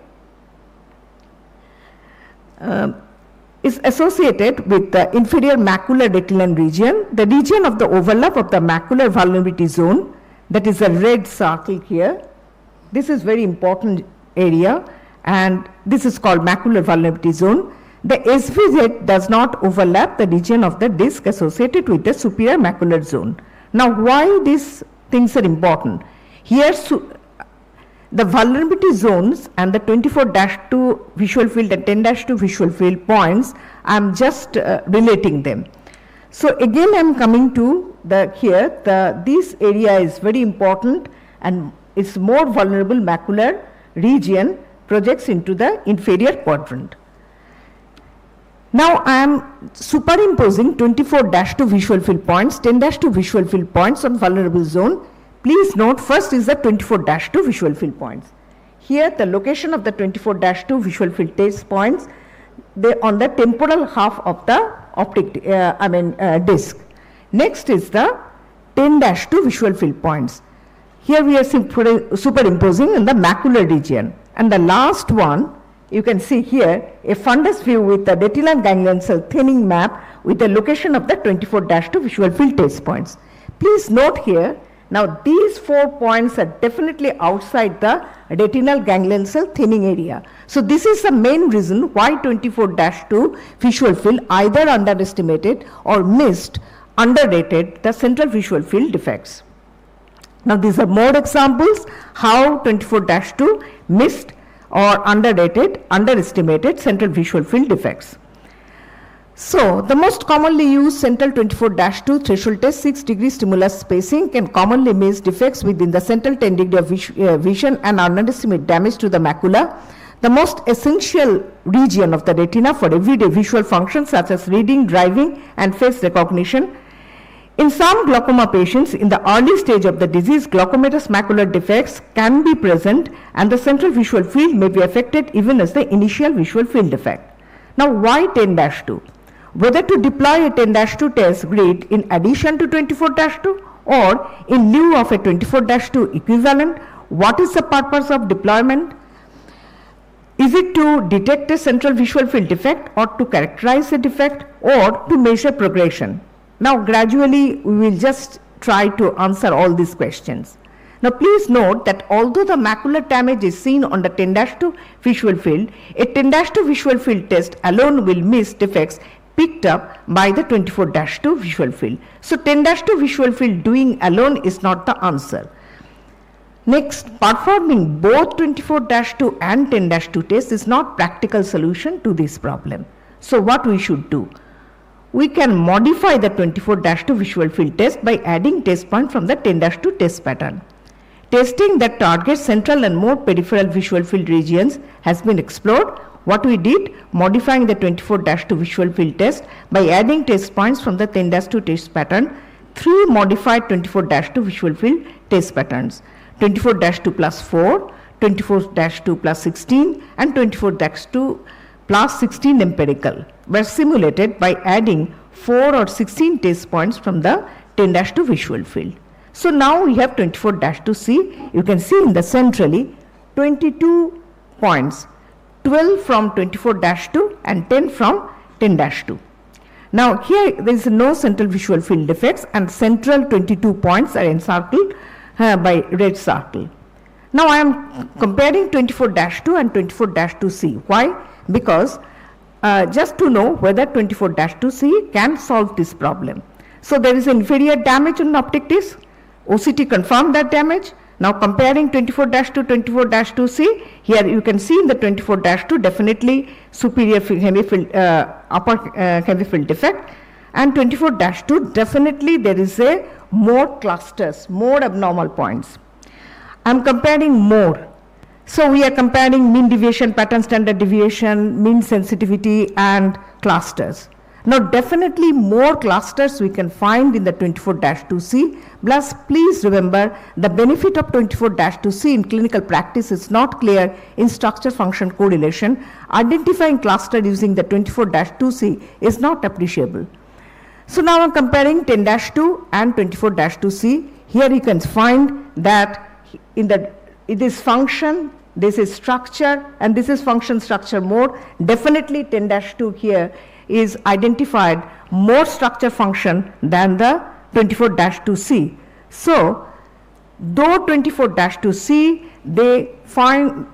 Speaker 4: is associated with the inferior macular retinal region, the region of the overlap of the macular vulnerability zone, that is a red circle here. This is very important area, and this is called macular vulnerability zone. The SVZ does not overlap the region of the disc associated with the superior macular zone. Now why these things are important? Here the vulnerability zones and the 24-2 visual field and 10-2 visual field points, I am just relating them. So again I am coming to this area is very important, and its more vulnerable macular region projects into the inferior quadrant. Now I am superimposing 24-2 visual field points, 10-2 visual field points on vulnerable zone. Please note, first is the 24-2 visual field points. Here the location of the 24-2 visual field test points, they on the temporal half of the optic disc. Next is the 10-2 visual field points. Here we are superimposing in the macular region. And the last one, you can see here a fundus view with the retinal ganglion cell thinning map with the location of the 24-2 visual field test points. Please note here, now these 4 points are definitely outside the retinal ganglion cell thinning area. So this is the main reason why 24-2 visual field either underestimated or missed, underrated the central visual field defects. Now these are more examples how 24-2 missed or underestimated central visual field defects. So the most commonly used central 24-2 threshold test 6-degree stimulus spacing can commonly miss defects within the central 10 degree of vision and underestimate damage to the macula, the most essential region of the retina for everyday visual functions such as reading, driving and face recognition. In some glaucoma patients in the early stage of the disease, glaucomatous macular defects can be present and the central visual field may be affected even as the initial visual field defect. Now why 10-2? Whether to deploy a 10-2 test grid in addition to 24-2 or in lieu of a 24-2 equivalent, what is the purpose of deployment? Is it to detect a central visual field defect or to characterize a defect or to measure progression? Now gradually we will just try to answer all these questions. Now please note that although the macular damage is seen on the 10-2 visual field, a 10-2 visual field test alone will miss defects picked up by the 24-2 visual field. So 10-2 visual field doing alone is not the answer. Next, performing both 24-2 and 10-2 tests is not practical solution to this problem. So what we should do? we can modify the 24-2 visual field test by adding test point from the 10-2 test pattern. Testing that targets central and more peripheral visual field regions has been explored. What we did, modifying the 24-2 visual field test by adding test points from the 10-2 test pattern, 3 modified 24-2 visual field test patterns, 24-2 plus 4, 24-2 plus 16 and 24-2 plus 16 empirical were simulated by adding 4 or 16 test points from the 10-2 visual field. So now we have 24-2C. You can see in the centrally 22 points, 12 from 24-2 and 10 from 10-2. Now here there is no central visual field defects and central 22 points are encircled by red circle. Now I am comparing 24-2 and 24-2C. Why? Because just to know whether 24-2C can solve this problem. So there is inferior damage on optic disc. OCT confirmed that damage. Now comparing 24-2, 24-2C, here you can see in the 24-2 definitely superior heavy field, upper heavy field defect, and 24-2 definitely there is a more clusters, more abnormal points. I am comparing more. So we are comparing mean deviation, pattern standard deviation, mean sensitivity and clusters. Now definitely more clusters we can find in the 24-2C, plus please remember the benefit of 24-2C in clinical practice is not clear in structure function correlation. Identifying cluster using the 24-2C is not appreciable. So now I am comparing 10-2 and 24-2C. Here you can find that in this function, this is structure and this is function structure mode. Definitely 10-2 here is identified more structure function than the 24-2C. So though 24-2C they find,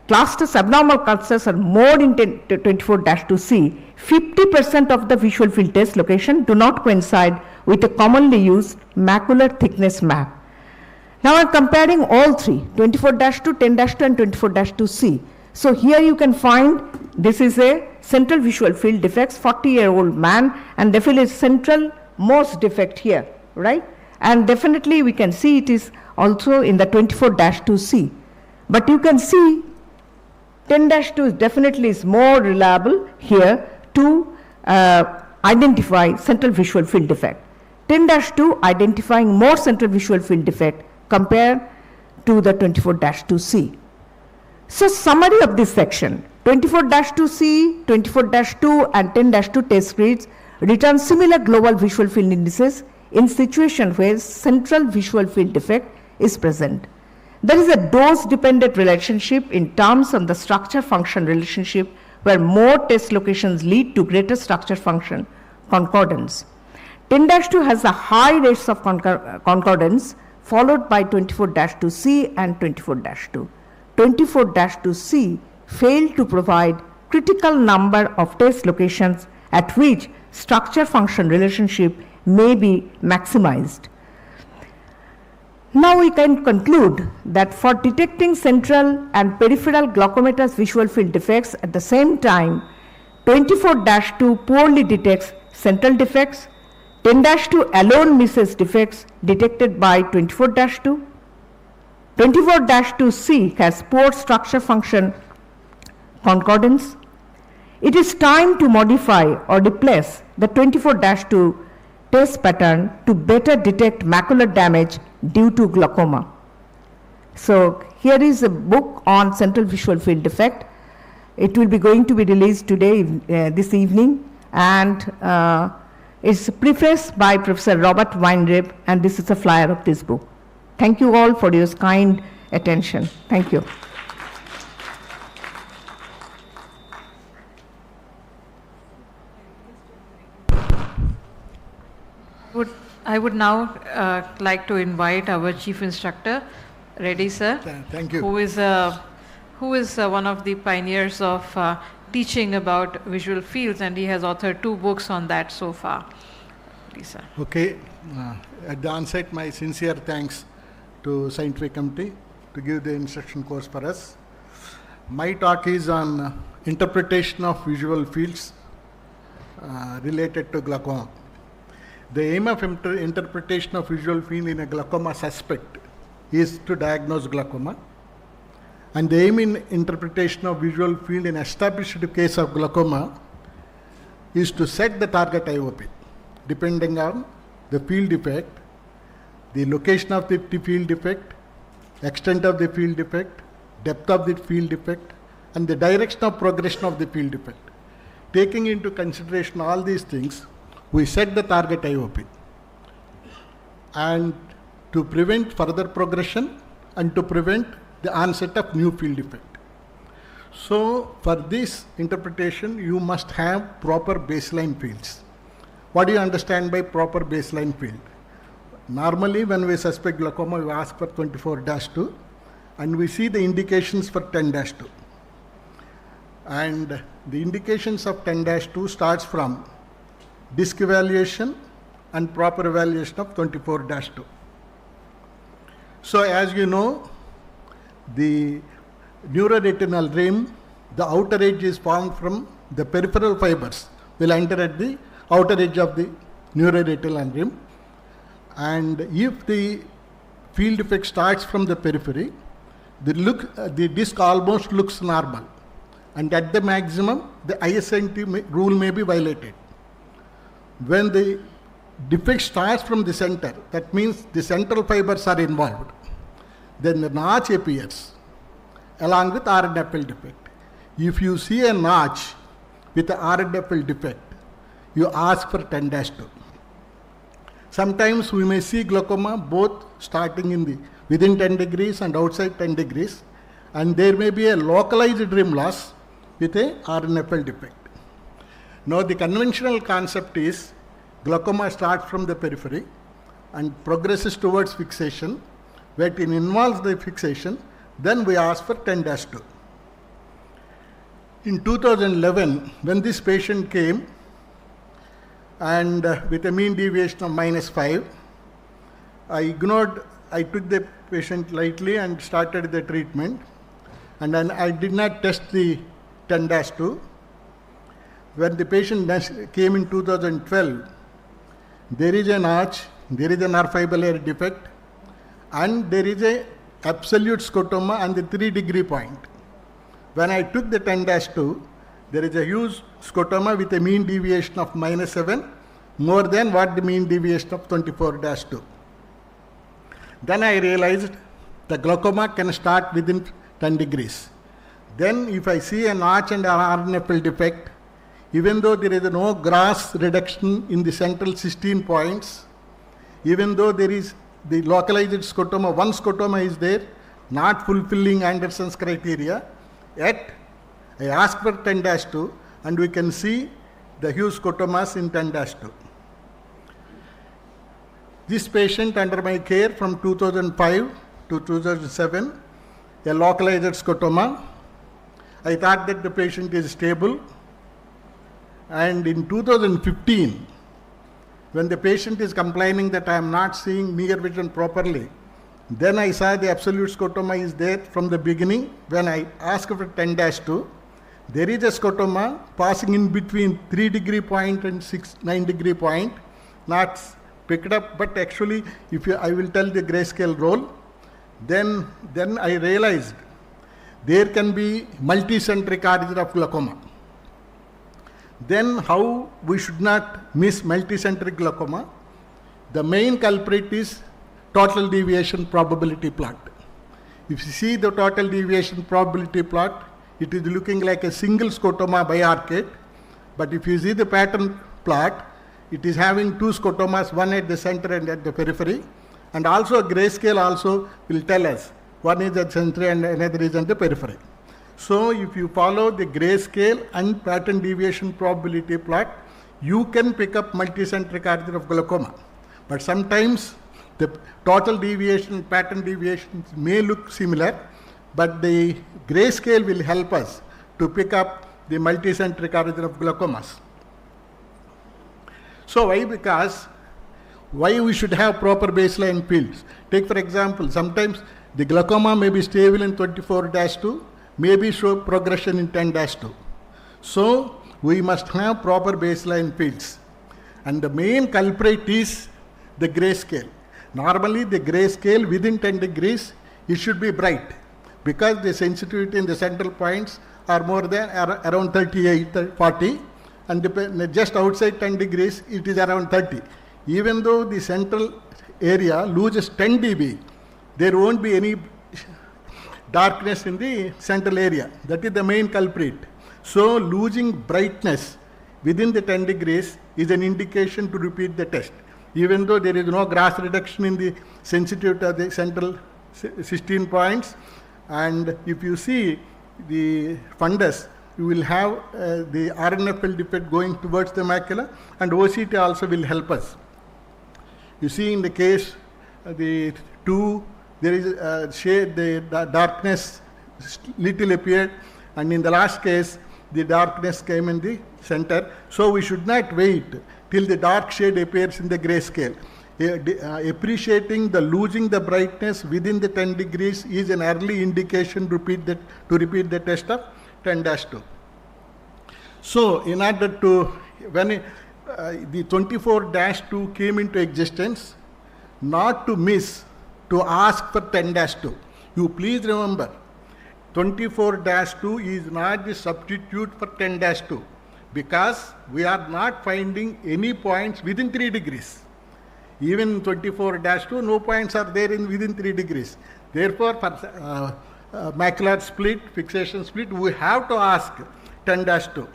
Speaker 4: clusters, abnormal clusters are more in 24-2C, 50% of the visual field test location do not coincide with a commonly used macular thickness map. Now I am comparing all three, 24-2, 10-2 and 24-2C. So here you can find this is a central visual field defects, 40-year-old man, and definitely central most defect here, right? And definitely we can see it is also in the 24-2C. But you can see 10-2 definitely is more reliable here to identify central visual field defect. 10-2 identifying more central visual field defect compared to the 24-2C. So summary of this section, 24-2C, 24-2 and 10-2 test grids return similar global visual field indices in situation where central visual field defect is present. There is a dose-dependent relationship in terms of the structure-function relationship where more test locations lead to greater structure-function concordance. 10-2 has a high rates of concordance followed by 24-2C and 24-2. 24-2C failed to provide critical number of test locations at which structure-function relationship may be maximized. Now we can conclude that for detecting central and peripheral glaucomatous visual field defects at the same time, 24-2 poorly detects central defects, 10-2 alone misses defects detected by 24-2. 24-2C has poor structure function concordance. It is time to modify or replace the 24-2 test pattern to better detect macular damage due to glaucoma. So here is a book on central visual field defect. It will be going to be released today, this evening, and it's prefaced by Professor Robert Weinreb, and this is a flyer of this book. Thank you all for your kind attention. Thank you.
Speaker 5: I would now like to invite our chief instructor, Reddy sir.
Speaker 1: Thank you.
Speaker 5: Who is one of the pioneers of teaching about visual fields, and he has authored 2 books on that so far. Lisa.
Speaker 1: Okay. At the onset, my sincere thanks to scientific committee to give the instruction course for us. My talk is on interpretation of visual fields related to glaucoma. The aim of interpretation of visual field in a glaucoma suspect is to diagnose glaucoma, and the aim in interpretation of visual field in established case of glaucoma is to set the target IOP depending on the field defect, the location of the field defect, extent of the field defect, depth of the field defect, and the direction of progression of the field defect. Taking into consideration all these things, we set the target IOP, and to prevent further progression and to prevent the onset of new field defect. So for this interpretation, you must have proper baseline fields. What do you understand by proper baseline field? Normally when we suspect glaucoma, we ask for 24-2 and we see the indications for 10-2. And the indications of 10-2 starts from disc evaluation and proper evaluation of 24-2. So as you know, the neuroretinal rim, the outer edge is formed from the peripheral fibers, will enter at the outer edge of the neuroretinal rim. And if the field defect starts from the periphery, the disc almost looks normal. And at the maximum, the AIOS20 rule may be violated. When the defect starts from the center, that means the central fibers are involved, then the notch appears along with RNFL defect. If you see a notch with a RNFL defect, you ask for 10-2. Sometimes we may see glaucoma both starting in the within 10 degrees and outside 10 degrees, and there may be a localized rim loss with a RNFL defect. Now the conventional concept is glaucoma starts from the periphery and progresses towards fixation, where it involves the fixation, then we ask for 10-2. In 2011, when this patient came and with a mean deviation of -5, I took the patient lightly and started the treatment, and then I did not test the 10-2. When the patient came in 2012, there is a notch, there is an nerve defect, and there is a absolute scotoma on the 3-degree point. When I took the 10-2, there is a huge scotoma with a mean deviation of -7, more than what the mean deviation of 24-2. Then I realized the glaucoma can start within 10 degrees. Then if I see a notch and an RNFL defect, even though there is no gross reduction in the central 16 points, even though there is the localized scotoma, one scotoma is there, not fulfilling Anderson's criteria, yet I ask for 10-2 and we can see the huge scotomas in 10-2. This patient under my care from 2005 to 2007, a localized scotoma. I thought that the patient is stable, and in 2015, when the patient is complaining that I am not seeing near vision properly, then I saw the absolute scotoma is there from the beginning. When I asked for 10-2, there is a scotoma passing in between 3-degree point and 9-degree point, not picked up, but actually I will tell the grayscale role, then I realized there can be multicentric origin of glaucoma. Then how we should not miss multicentric glaucoma? The main culprit is total deviation probability plot. If you see the total deviation probability plot, it is looking like a single scotoma biarcade, but if you see the pattern plot, it is having two scotomas, one at the center and at the periphery, and also a grayscale also will tell us one is at the center and another is at the periphery. So if you follow the grayscale and pattern deviation probability plot, you can pick up multicentric origin of glaucoma. But sometimes the total deviation and pattern deviations may look similar, but the grayscale will help us to pick up the multicentric origin of glaucomas. So why? Because why we should have proper baseline fields? Take for example, sometimes the glaucoma may be stable in 24-2, maybe show progression in 10-2. So we must have proper baseline fields. And the main culprit is the grayscale. Normally the grayscale within 10 degrees, it should be bright because the sensitivity in the central points are more than around 38, 40, and just outside 10 degrees, it is around 30. Even though the central area loses 10 dB, there won't be any darkness in the central area. That is the main culprit. So losing brightness within the 10 degrees is an indication to repeat the test. Even though there is no gross reduction in the sensitivity of the central 16 points, and if you see the fundus, you will have the RNFL defect going towards the macula, and OCT also will help us. You see in the case, the 2, there is a shade, the darkness little appeared, and in the last case, the darkness came in the center. So we should not wait till the dark shade appears in the grayscale. Appreciating the losing the brightness within the 10 degrees is an early indication to repeat the test of 10-2. So in order to, when the 24-2 came into existence, not to miss, to ask for 10-2. You please remember, 24-2 is not the substitute for 10-2 because we are not finding any points within 3 degrees. Even 24-2, no points are there within 3 degrees. Therefore, for macular split, fixation split, we have to ask 10-2.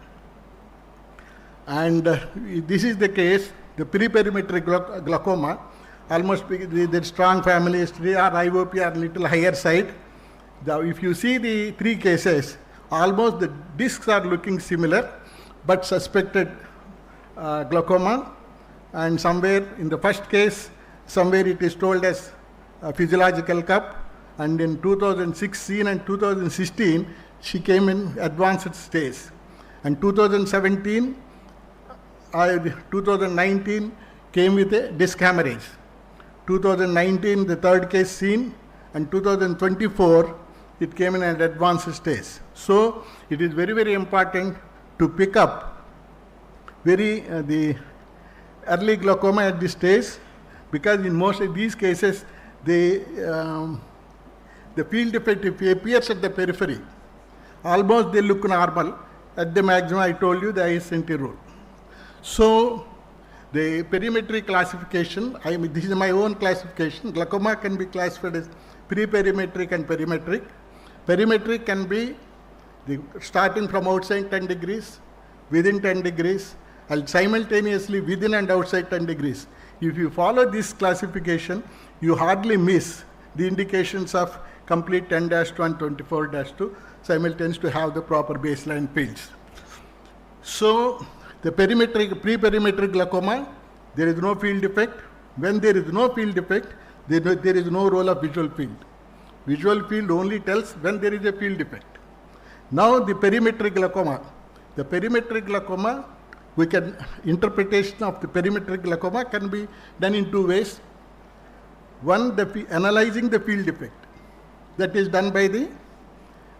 Speaker 1: And this is the case, the pre-perimetry glaucoma, almost the strong family history or IOP are little higher side. If you see the 3 cases, almost the discs are looking similar, but suspected glaucoma. And somewhere in the first case, somewhere it is told as a physiological cup. And in 2016 and 2016, she came in advanced stage. And 2017, 2019 came with a disc hemorrhage. 2019, the third case seen, and 2024, it came in an advanced stage. So it is very, very important to pick up the early glaucoma at this stage, because in most of these cases, the field defect, if it appears at the periphery, almost they look normal. At the maximum, I told you the AIOS20 rule. So the perimetry classification, this is my own classification. Glaucoma can be classified as pre-perimetric and perimetric. Perimetric can be starting from outside 10 degrees, within 10 degrees, and simultaneously within and outside 10 degrees. If you follow this classification, you hardly miss the indications of complete 10-2 and 24-2 simultaneous to have the proper baseline fields. So the pre-perimetric glaucoma, there is no field defect. When there is no field defect, there is no role of visual field. Visual field only tells when there is a field defect. Now the perimetric glaucoma. The perimetric glaucoma, interpretation of the perimetric glaucoma can be done in 2 ways. One, analyzing the field defect. That is done by the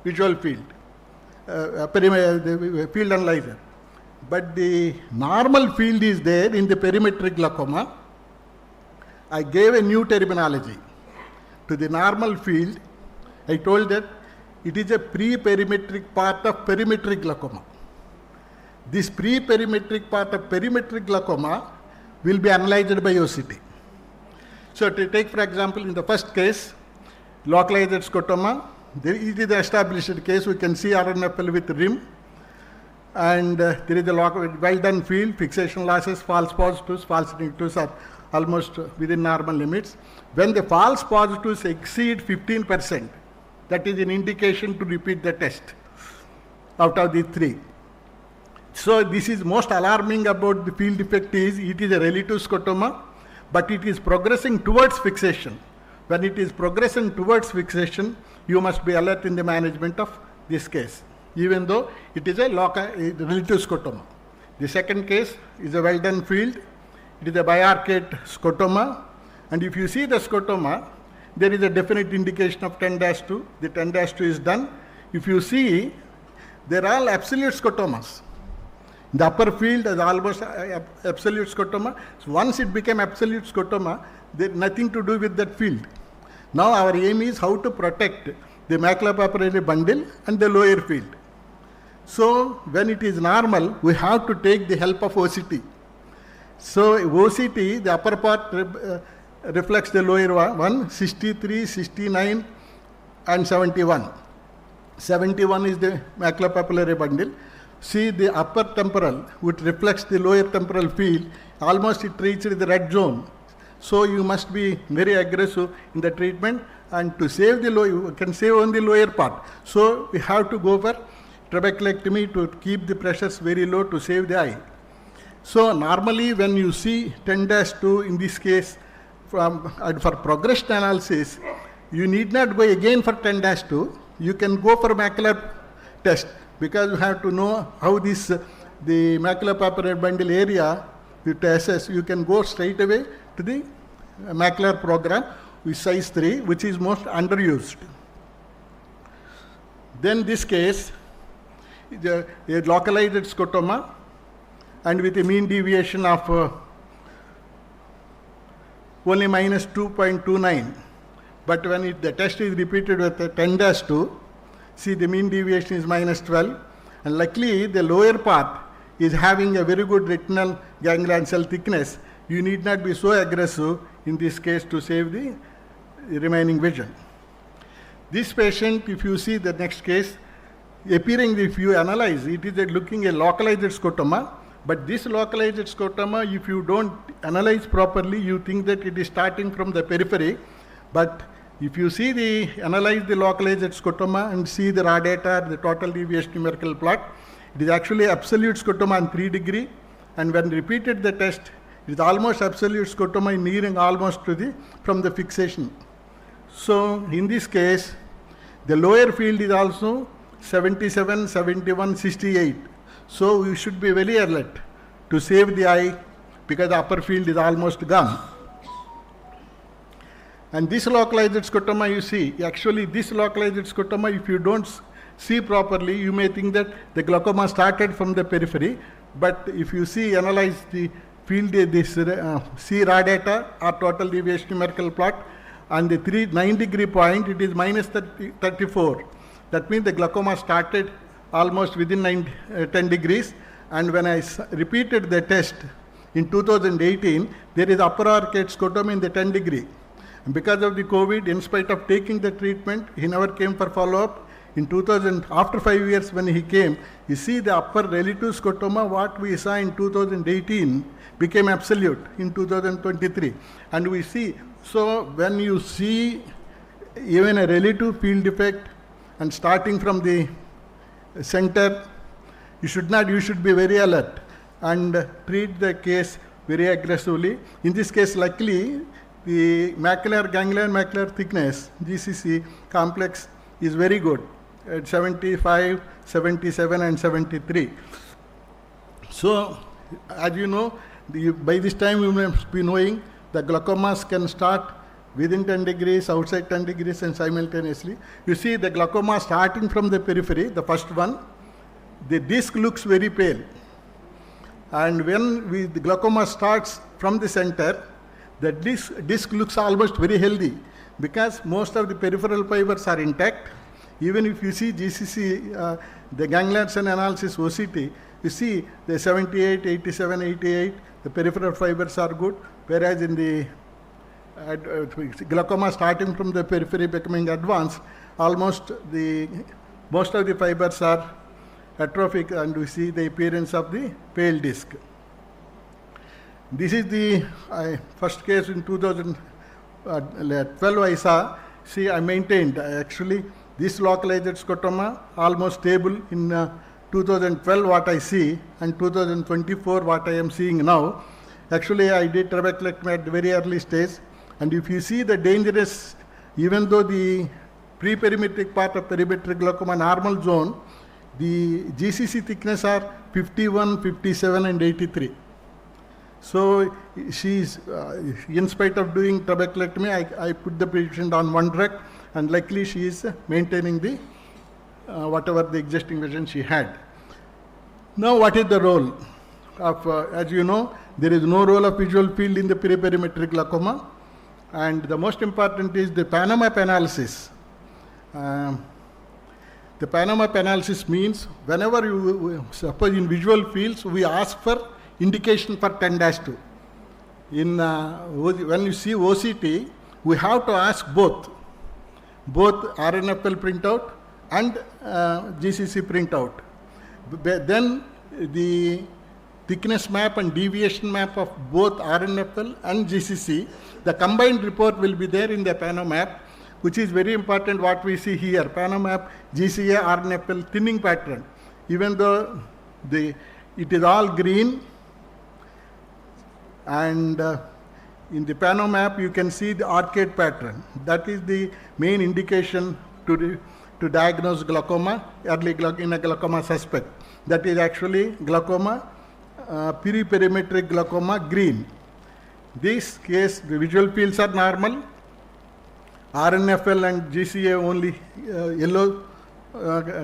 Speaker 1: visual field, the field analyzer. But the normal field is there in the perimetric glaucoma. I gave a new terminology. To the normal field, I told that it is a pre-perimetric part of perimetric glaucoma. This pre-perimetric part of perimetric glaucoma will be analyzed by OCT. So to take, for example, in the first case, localized scotoma, it is the established case. We can see RNFL with rim. And there is a well done field, fixation losses, false positives, false negatives are almost within normal limits. When the false positives exceed 15%, that is an indication to repeat the test out of these 3. So this is most alarming about the field defect is it is a relative scotoma, but it is progressing towards fixation. When it is progressing towards fixation, you must be alert in the management of this case, even though it is a relative scotoma. The second case is a well done field. It is a biarcate scotoma, and if you see the scotoma, there is a definite indication of 10-2. The 10-2 is done. If you see, they are all absolute scotomas. The upper field is almost absolute scotoma. So once it became absolute scotoma, there is nothing to do with that field. Now our aim is how to protect the maculopapular bundle and the lower field. So when it is normal, we have to take the help of OCT. So OCT, the upper part reflects the lower one, 63, 69 and 71. 71 is the maculopapular bundle. See the upper temporal, which reflects the lower temporal field, almost it reached the red zone. So you must be very aggressive in the treatment, and to save the lower, you can save only the lower part. So we have to go for trabeculectomy to keep the pressures very low to save the eye. So normally when you see 10-2 in this case for progression analysis, you need not go again for 10-2. You can go for macular test, because you have to know how this the maculopapular bundle area to assess. You can go straight away to the macular program with size 3, which is most underused. Then this case, a localized scotoma and with a mean deviation of only minus 2.29. But when the test is repeated with 10-2, see the mean deviation is minus 12. And luckily the lower part is having a very good retinal ganglion cell thickness. You need not be so aggressive in this case to save the remaining vision. This patient, if you see the next case, appearing, if you analyze, it is looking a localized scotoma. But this localized scotoma, if you don't analyze properly, you think that it is starting from the periphery. But if you see analyze the localized scotoma and see the raw data, the total deviation numerical plot, it is actually absolute scotoma on 3 degree. And when repeated the test, it is almost absolute scotoma nearing almost to from the fixation. So in this case, the lower field is also 77, 71, 68. So we should be very alert to save the eye, because the upper field is almost gone. And this localized scotoma you see, actually this localized scotoma, if you don't see properly, you may think that the glaucoma started from the periphery. But if you see, analyze the field, this see raw data or total deviation numerical plot, and the 9 degree point, it is minus 34. That means the glaucoma started almost within 10 degrees. And when I repeated the test in 2018, there is upper arcade scotoma in the 10 degree. And because of the COVID, in spite of taking the treatment, he never came for follow-up. In 2000, after 5 years when he came, you see the upper relative scotoma, what we saw in 2018, became absolute in 2023. And we see, so when you see even a relative field defect and starting from the center, you should be very alert and treat the case very aggressively. In this case, luckily, the macular ganglion macular thickness, GCC complex, is very good at 75, 77 and 73. So, as you know, by this time you must be knowing the glaucomas can start within 10 degrees, outside 10 degrees and simultaneously. You see the glaucoma starting from the periphery, the first one, the disc looks very pale. And when the glaucoma starts from the center, the disc looks almost very healthy, because most of the peripheral fibers are intact. Even if you see GCC, the ganglion cell analysis OCT, you see the 78, 87, 88, the peripheral fibers are good, whereas in the glaucoma starting from the periphery becoming advanced, most of the fibers are atrophic, and we see the appearance of the pale disc. This is the first case in 2012 I saw. See, I maintained actually this localized scotoma almost stable in 2012 what I see, and 2024 what I am seeing now. Actually, I did trabeculectomy at the very early stage, and if you see the dangerous, even though the pre-perimetric part of perimetric glaucoma normal zone, the GCC thickness are 51, 57 and 83. So she is, in spite of doing trabeculectomy, I put the patient on one drug, and luckily she is maintaining the whatever the existing vision she had. Now, what is the role of, as you know, there is no role of visual field in the perimetric glaucoma, and the most important is the Panama analysis. The Panama analysis means whenever you, suppose in visual fields, we ask for indication for 10-2. When you see OCT, we have to ask both RNFL printout and GCC printout. Then the thickness map and deviation map of both RNFL and GCC, the combined report will be there in the Panama, which is very important what we see here. Panama, GCA, RNFL thinning pattern. Even though it is all green, and in the Panama you can see the arcade pattern. That is the main indication to diagnose glaucoma, in a glaucoma suspect. That is actually glaucoma, perimetric glaucoma, green. This case, the visual fields are normal. RNFL and GCA only yellow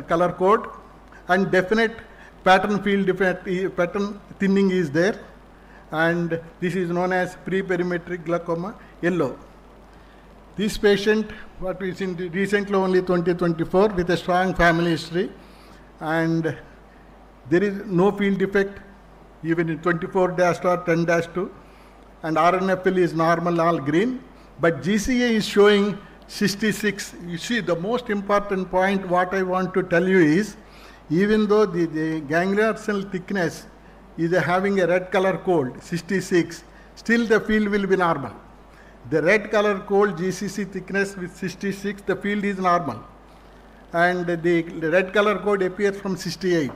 Speaker 1: color code, and definite pattern field defect, pattern thinning is there, and this is known as perimetric glaucoma, yellow. This patient, what we seen recently only 2024 with a strong family history, and there is no field defect even in 24-or 10-2, and RNFL is normal, all green, but GCA is showing 66. You see, the most important point what I want to tell you is, even though the ganglion cell thickness is having a red color code, 66, still the field will be normal. The red color code GCC thickness with 66, the field is normal. And the red color code appears from 68.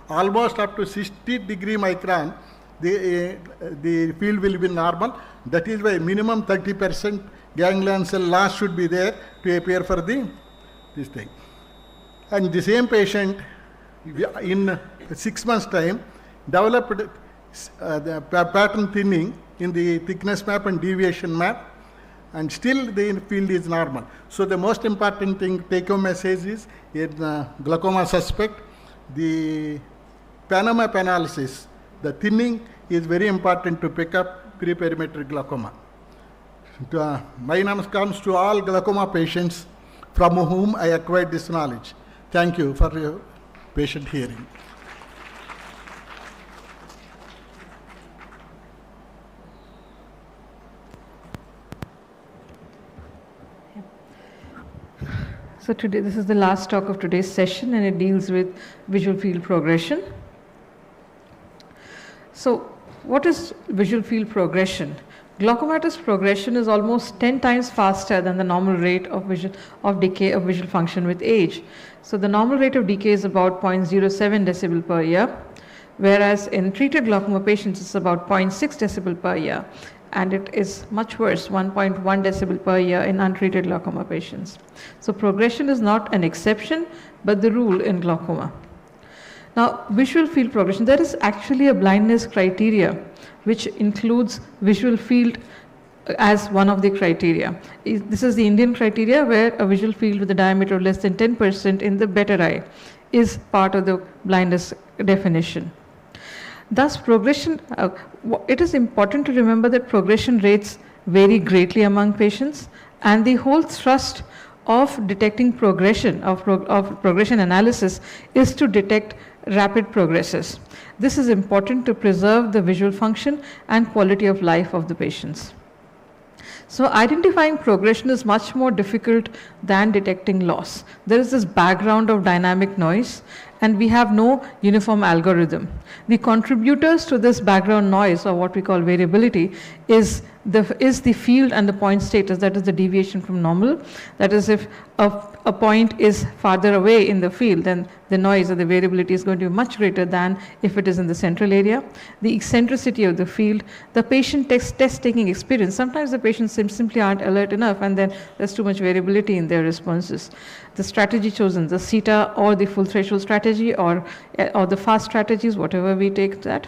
Speaker 1: Almost up to 60 degree micron, the field will be normal. That is why minimum 30% ganglion cell loss should be there to appear for this thing. And the same patient, in 6 months' time, developed the pattern thinning in the thickness map and deviation map, and still the field is normal. So the most important thing, take-home message is, in glaucoma suspect, the Panama analysis, the thinning is very important to pick up perimetric glaucoma. My namaskars to all glaucoma patients from whom I acquired this knowledge. Thank you for your patient hearing.
Speaker 5: So today, this is the last talk of today's session, and it deals with visual field progression. So what is visual field progression? Glaucomatous progression is almost 10 times faster than the normal rate of decay of visual function with age. So the normal rate of decay is about 0.07 decibel per year, whereas in treated glaucoma patients it's about 0.6 decibel per year, and it is much worse, 1.1 decibel per year in untreated glaucoma patients. So progression is not an exception, but the rule in glaucoma. Now, visual field progression, there is actually a blindness criteria which includes visual field as one of the criteria. This is the Indian criteria, where a visual field with a diameter of less than 10% in the better eye is part of the blindness definition. Thus, progression, it is important to remember that progression rates vary greatly among patients, and the whole thrust of detecting progression, of progression analysis, is to detect rapid progresses. This is important to preserve the visual function and quality of life of the patients. So identifying progression is much more difficult than detecting loss. There is this background of dynamic noise, and we have no uniform algorithm. The contributors to this background noise, or what we call variability, is the field and the point status, that is the deviation from normal. That is, if a point is farther away in the field, then the noise or the variability is going to be much greater than if it is in the central area. The eccentricity of the field, the patient test-taking experience. Sometimes the patients simply aren't alert enough, and then there's too much variability in their responses. The strategy chosen, the CETA or the full threshold strategy, or the fast strategies, whatever we take that.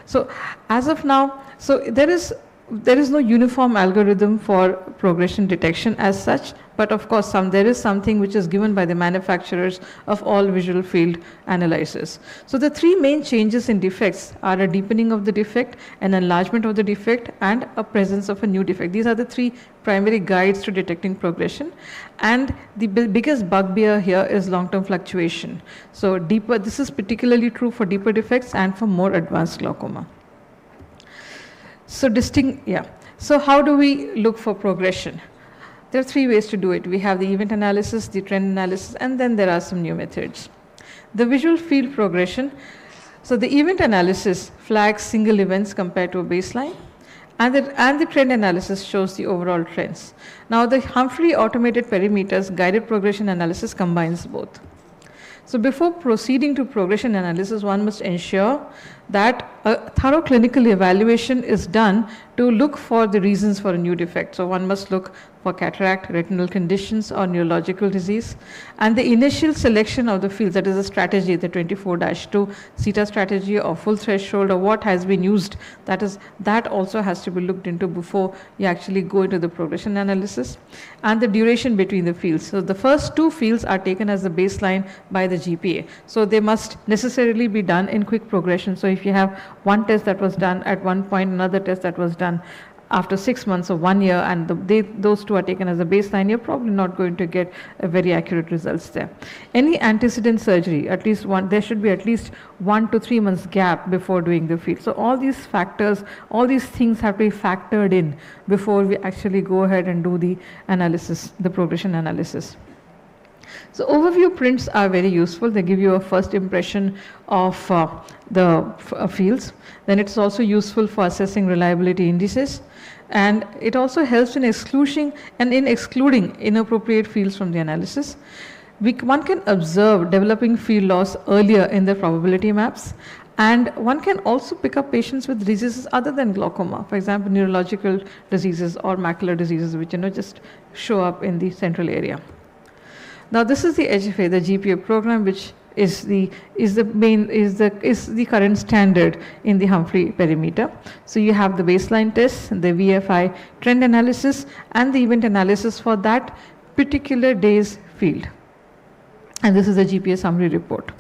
Speaker 5: So as of now, so there is there is no uniform algorithm for progression detection as such, but of course there is something which is given by the manufacturers of all visual field analyzers. So the three main changes in defects are a deepening of the defect, an enlargement of the defect, and a presence of a new defect. These are the three primary guides to detecting progression, and the biggest bugbear here is long-term fluctuation. So this is particularly true for deeper defects and for more advanced glaucoma. So how do we look for progression? There are three ways to do it. We have the event analysis, the trend analysis, and then there are some new methods. The visual field progression. So the event analysis flags single events compared to a baseline, and the trend analysis shows the overall trends. Now the Humphrey automated perimeters guided progression analysis combines both. So before proceeding to progression analysis, one must ensure that a thorough clinical evaluation is done to look for the reasons for a new defect. So one must look for cataract, retinal conditions, or neurological disease. And the initial selection of the fields, that is a strategy, the 24-2 CETA strategy or full threshold, or what has been used, that also has to be looked into before you actually go into the progression analysis. And the duration between the fields. So the first two fields are taken as the baseline by the GPA. So they must necessarily be done in quick progression. So if you have one test that was done at one point, another test that was done after 6 months or 1 year, and those two are taken as a baseline, you're probably not going to get a very accurate results there. Any antecedent surgery, there should be at least 1 to 3 months gap before doing the field. So all these factors, all these things have to be factored in before we actually go ahead and do the analysis, the progression analysis. So overview prints are very useful. They give you a first impression of the fields. Then it's also useful for assessing reliability indices. And it also helps in excluding inappropriate fields from the analysis. One can observe developing field loss earlier in the probability maps. And one can also pick up patients with diseases other than glaucoma, for example, neurological diseases or macular diseases, which just show up in the central area. Now this is the HFA, the GPA program, which is the current standard in the Humphrey perimeter. So you have the baseline test, the VFI trend analysis, and the event analysis for that particular day's field. And this is the GPA summary report.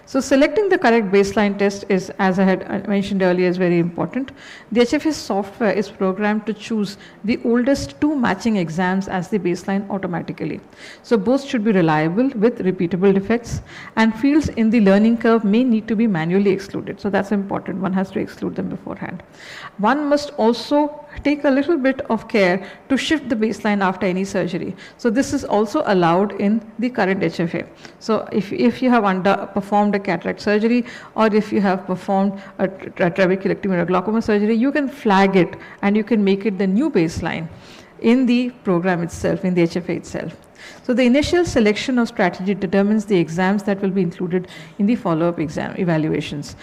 Speaker 5: So selecting the correct baseline test is, as I had mentioned earlier, is very important. The HFA software is programmed to choose the oldest 2 matching exams as the baseline automatically. So both should be reliable with repeatable defects, and fields in the learning curve may need to be manually excluded. So that's important. One has to exclude them beforehand. One must also take a little bit of care to shift the baseline after any surgery. So this is also allowed in the current HFA. So if you have performed a cataract surgery, or if you have performed a trabeculectomy or glaucoma surgery, you can flag it and you can make it the new baseline in the program itself, in the HFA itself. So the initial selection of strategy determines the exams that will be included in the follow-up exam evaluations.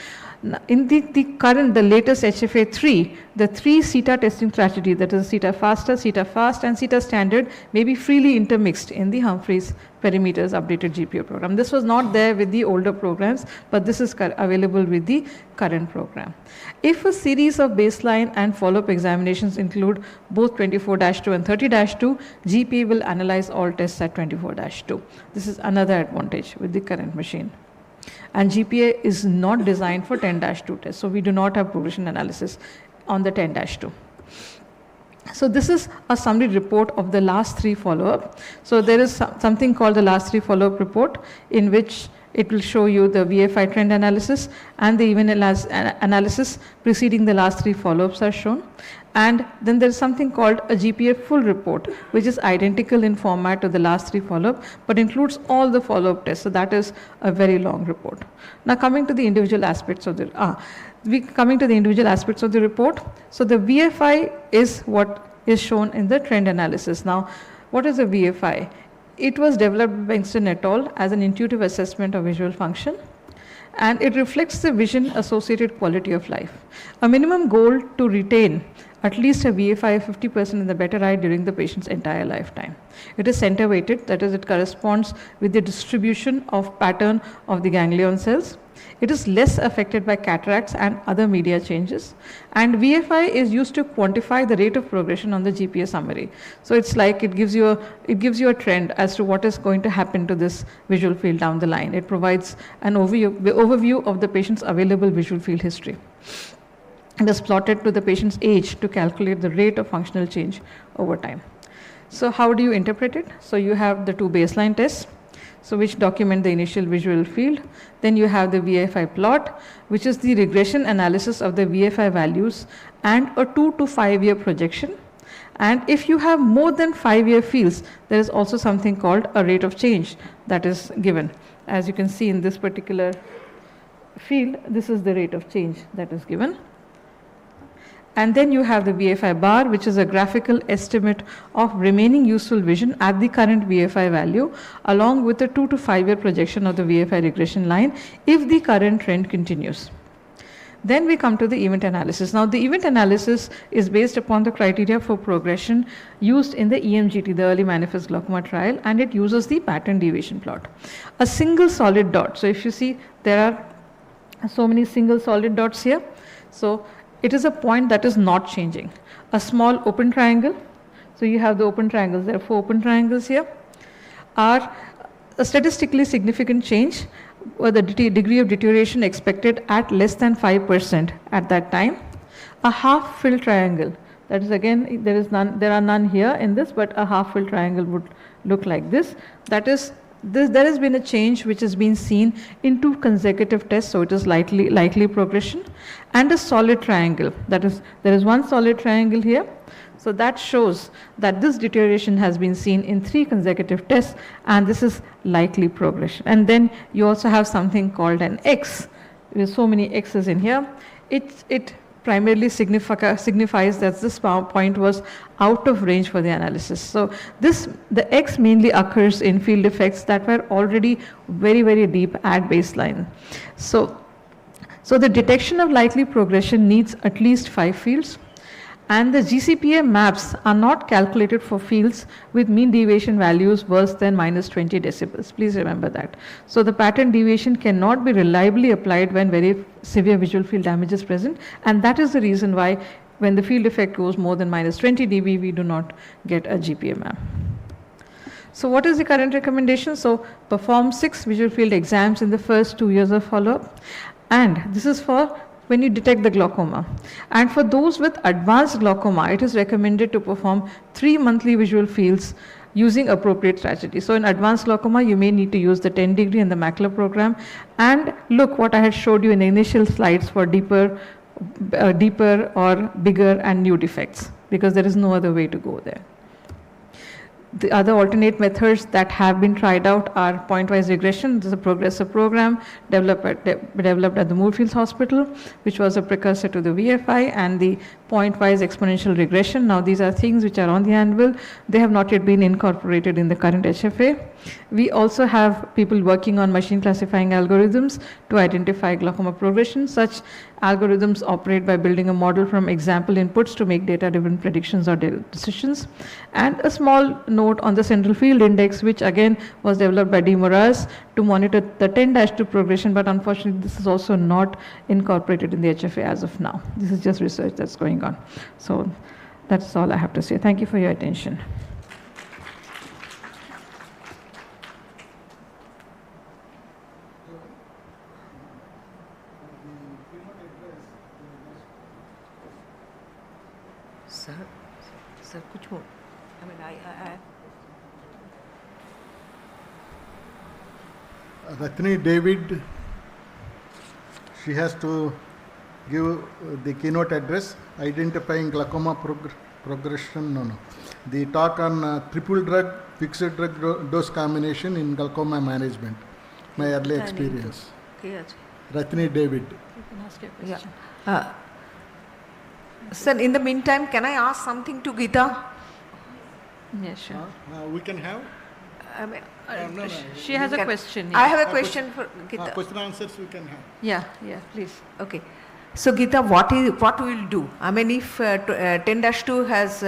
Speaker 5: In the latest HFA 3, the 3 CETA testing strategy, that is CETA faster, CETA fast, and CETA standard, may be freely intermixed in the Humphrey's perimeters updated GPA program. This was not there with the older programs, but this is available with the current program. If a series of baseline and follow-up examinations include both 24-2 and 30-2, GPA will analyze all tests at 24-2. This is another advantage with the current machine. And GPA is not designed for 10-2 tests, so we do not have progression analysis on the 10-2. So this is a summary report of the last 3 follow-up. So there is something called the last 3 follow-up report, in which it will show you the VFI trend analysis and the event analysis preceding the last 3 follow-ups are shown. And then there is something called a GPA full report, which is identical in format to the last 3 follow-up, but includes all the follow-up tests. So that is a very long report. Now coming to the individual aspects of the report. So the VFI is what is shown in the trend analysis. Now, what is a VFI? It was developed by Winston et al. As an intuitive assessment of visual function, and it reflects the vision-associated quality of life. A minimum goal to retain
Speaker 6: at least a VFI of 50% in the better eye during the patient's entire lifetime. It is center weighted, that is, it corresponds with the distribution of pattern of the ganglion cells. It is less affected by cataracts and other media changes. And VFI is used to quantify the rate of progression on the GPA summary. So it's like it gives you a trend as to what is going to happen to this visual field down the line. It provides an overview of the patient's available visual field history. It is plotted to the patient's age to calculate the rate of functional change over time. So how do you interpret it? So you have the two baseline tests, so which document the initial visual field. Then you have the VFI plot, which is the regression analysis of the VFI values and a 2 to 5 year projection. And if you have more than 5 year fields, there is also something called a rate of change that is given. As you can see in this particular field, this is the rate of change that is given. And then you have the VFI bar, which is a graphical estimate of remaining useful vision at the current VFI value, along with a 2 to 5 year projection of the VFI regression line if the current trend continues. Then we come to the event analysis. Now the event analysis is based upon the criteria for progression used in the EMGT, the early manifest glaucoma trial, and it uses the pattern deviation plot. A single solid dot. So if you see, there are so many single solid dots here. So it is a point that is not changing. A small open triangle, so you have the open triangles, there are 4 open triangles here, are a statistically significant change or the degree of deterioration expected at less than 5% at that time. A half filled triangle, that is again, there are none here in this, but a half filled triangle would look like this. That is, there has been a change which has been seen in 2 consecutive tests, so it is likely progression. And a solid triangle, that is, there is one solid triangle here, so that shows that this deterioration has been seen in 3 consecutive tests, and this is likely progression. And then you also have something called an X. There are so many X's in here. It primarily signifies that this point was out of range for the analysis. So the X mainly occurs in field effects that were already very, very deep at baseline. So the detection of likely progression needs at least 5 fields, and the GCPA maps are not calculated for fields with mean deviation values worse than -20 decibels. Please remember that. So the pattern deviation cannot be reliably applied when very severe visual field damage is present, and that is the reason why when the field effect goes more than -20 dB, we do not get a GPA map. So what is the current recommendation? So perform 6 visual field exams in the first 2 years of follow-up, and this is for when you detect the glaucoma. And for those with advanced glaucoma, it is recommended to perform 3 monthly visual fields using appropriate strategy. So in advanced glaucoma, you may need to use the 10 degree and the macular program. And look what I had showed you in the initial slides for deeper or bigger and new defects, because there is no other way to go there. The other alternate methods that have been tried out are point-wise regression. This is a progressive program developed at the Moorfields Hospital, which was a precursor to the VFI, and the point-wise exponential regression. Now these are things which are on the anvil. They have not yet been incorporated in the current HFA. We also have people working on machine classifying algorithms to identify glaucoma progression. Such algorithms operate by building a model from example inputs to make data-driven predictions or decisions. And a small note on the central field index, which again was developed by D. Moraz to monitor the 10-2 progression, but unfortunately this is also not incorporated in the HFA as of now. This is just research that's going on. So that's all I have to say. Thank you for your attention.
Speaker 4: Sir, kuch more. I mean,
Speaker 1: Ratni David, she has to give the keynote address identifying glaucoma progression. The talk on triple drug, fixed drug dose combination in glaucoma management. My early experience. Ratni David.
Speaker 5: You can ask your question.
Speaker 4: yeah. Sir, in the meantime, can I ask something to Geeta?
Speaker 5: Yeah, sure.
Speaker 1: We can have.
Speaker 4: I mean,
Speaker 1: No.
Speaker 5: She has a question.
Speaker 4: I have a question for Geeta.
Speaker 1: Question answers we can have.
Speaker 5: Yeah, please.
Speaker 4: Okay. So Geeta, what we will do? I mean, if 10-2 has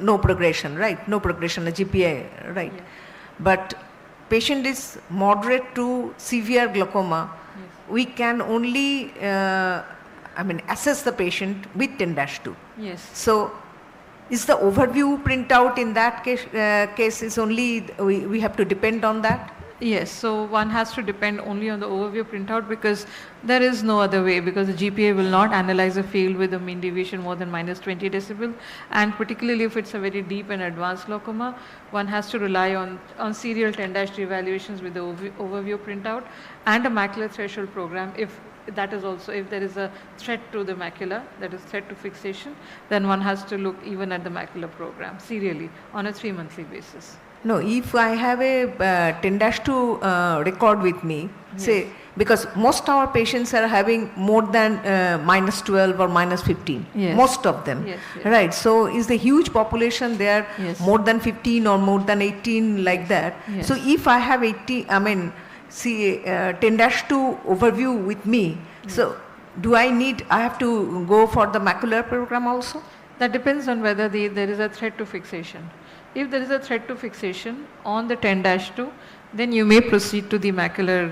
Speaker 4: no progression, right? No progression, a GPA, right?
Speaker 5: Yes.
Speaker 4: But patient is moderate to severe glaucoma.
Speaker 5: Yes.
Speaker 4: We can only, assess the patient with 10-2.
Speaker 5: Yes.
Speaker 4: So, is the overview printout in that case is only we have to depend on that?
Speaker 5: Yes, so one has to depend only on the overview printout because there is no other way, because the GPA will not analyze a field with a mean deviation more than minus 20 decibel, and particularly if it's a very deep and advanced glaucoma, one has to rely on serial 10-3 evaluations with the overview printout and a macular threshold program. If that is also, if there is a threat to the macula, that is threat to fixation, then one has to look even at the macular program serially on a 3-monthly basis.
Speaker 4: No, if I have a 10-2 record with me,
Speaker 5: Yes.
Speaker 4: say, because most our patients are having more than minus 12 or minus 15,
Speaker 5: Yes.
Speaker 4: most of them,
Speaker 5: Yes, yes.
Speaker 4: right? So is the huge population there
Speaker 5: Yes.
Speaker 4: more than 15 or more than 18 like that?
Speaker 5: Yes.
Speaker 4: So if I have 10-2 overview with me, so I have to go for the macular program also?
Speaker 5: That depends on whether there is a threat to fixation. If there is a threat to fixation on the 10-2, then you may proceed to the macular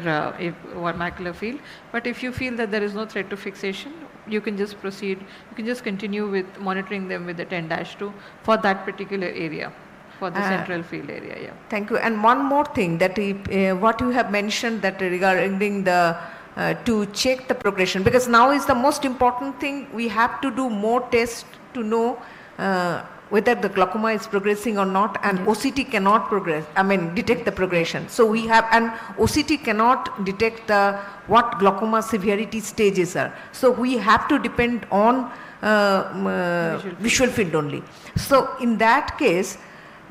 Speaker 5: macular field. But if you feel that there is no threat to fixation, you can just proceed. You can just continue with monitoring them with the 10-2 for that particular area, for the central field area. Yeah.
Speaker 4: Thank you. And one more thing that what you have mentioned that regarding the to check the progression, because now is the most important thing. We have to do more tests to know whether the glaucoma is progressing or not, and
Speaker 5: Yes.
Speaker 4: OCT cannot detect the progression. So we have, and OCT cannot detect what glaucoma severity stages are. So we have to depend on visual field only. So in that case,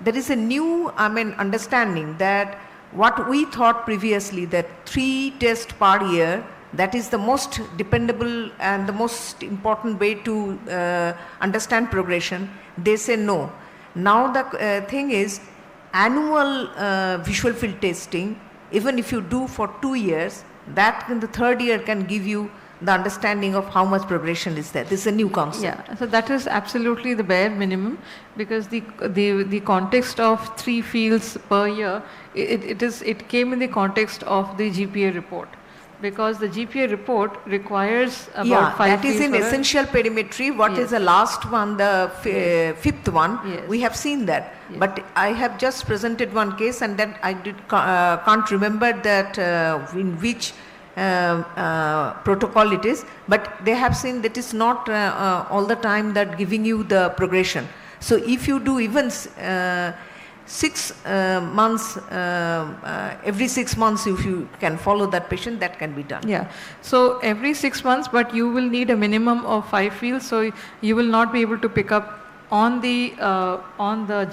Speaker 4: there is a new, understanding that what we thought previously, that 3 tests per year, that is the most dependable and the most important way to understand progression. They say no. Now the thing is, annual visual field testing, even if you do for 2 years, that in the 3rd year can give you the understanding of how much progression is there. This is a new concept.
Speaker 5: Yeah, so that is absolutely the bare minimum, because the context of 3 fields per year, it came in the context of the GPA report. Because the GPA report requires about 5
Speaker 4: that is
Speaker 5: fields
Speaker 4: in
Speaker 5: for a-
Speaker 4: essential perimetry. What is
Speaker 5: Yes.
Speaker 4: the last one, the 5th one?
Speaker 5: Yes.
Speaker 4: We have seen that.
Speaker 5: Yes.
Speaker 4: But I have just presented one case, and then I can't remember that in which protocol it is. But they have seen that it's not all the time that giving you the progression. So if you do even 6 months, every 6 months, if you can follow that patient, that can be done.
Speaker 5: Yeah, so every 6 months, but you will need a minimum of 5 fields, so you will not be able to pick up on the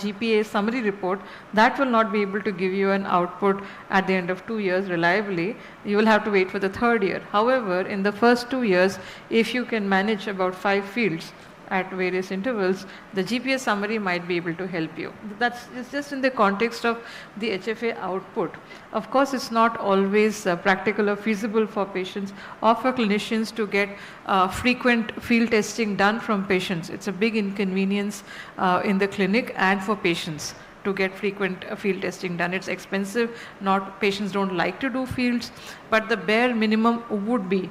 Speaker 5: GPA summary report. That will not be able to give you an output at the end of 2 years reliably. You will have to wait for the 3rd year. However, in the first 2 years, if you can manage about 5 fields at various intervals, the GPA summary might be able to help you. It's just in the context of the HFA output. Of course, it's not always practical or feasible for patients or for clinicians to get frequent field testing done from patients. It's a big inconvenience in the clinic and for patients to get frequent field testing done. It's expensive. Patients don't like to do fields, but the bare minimum would be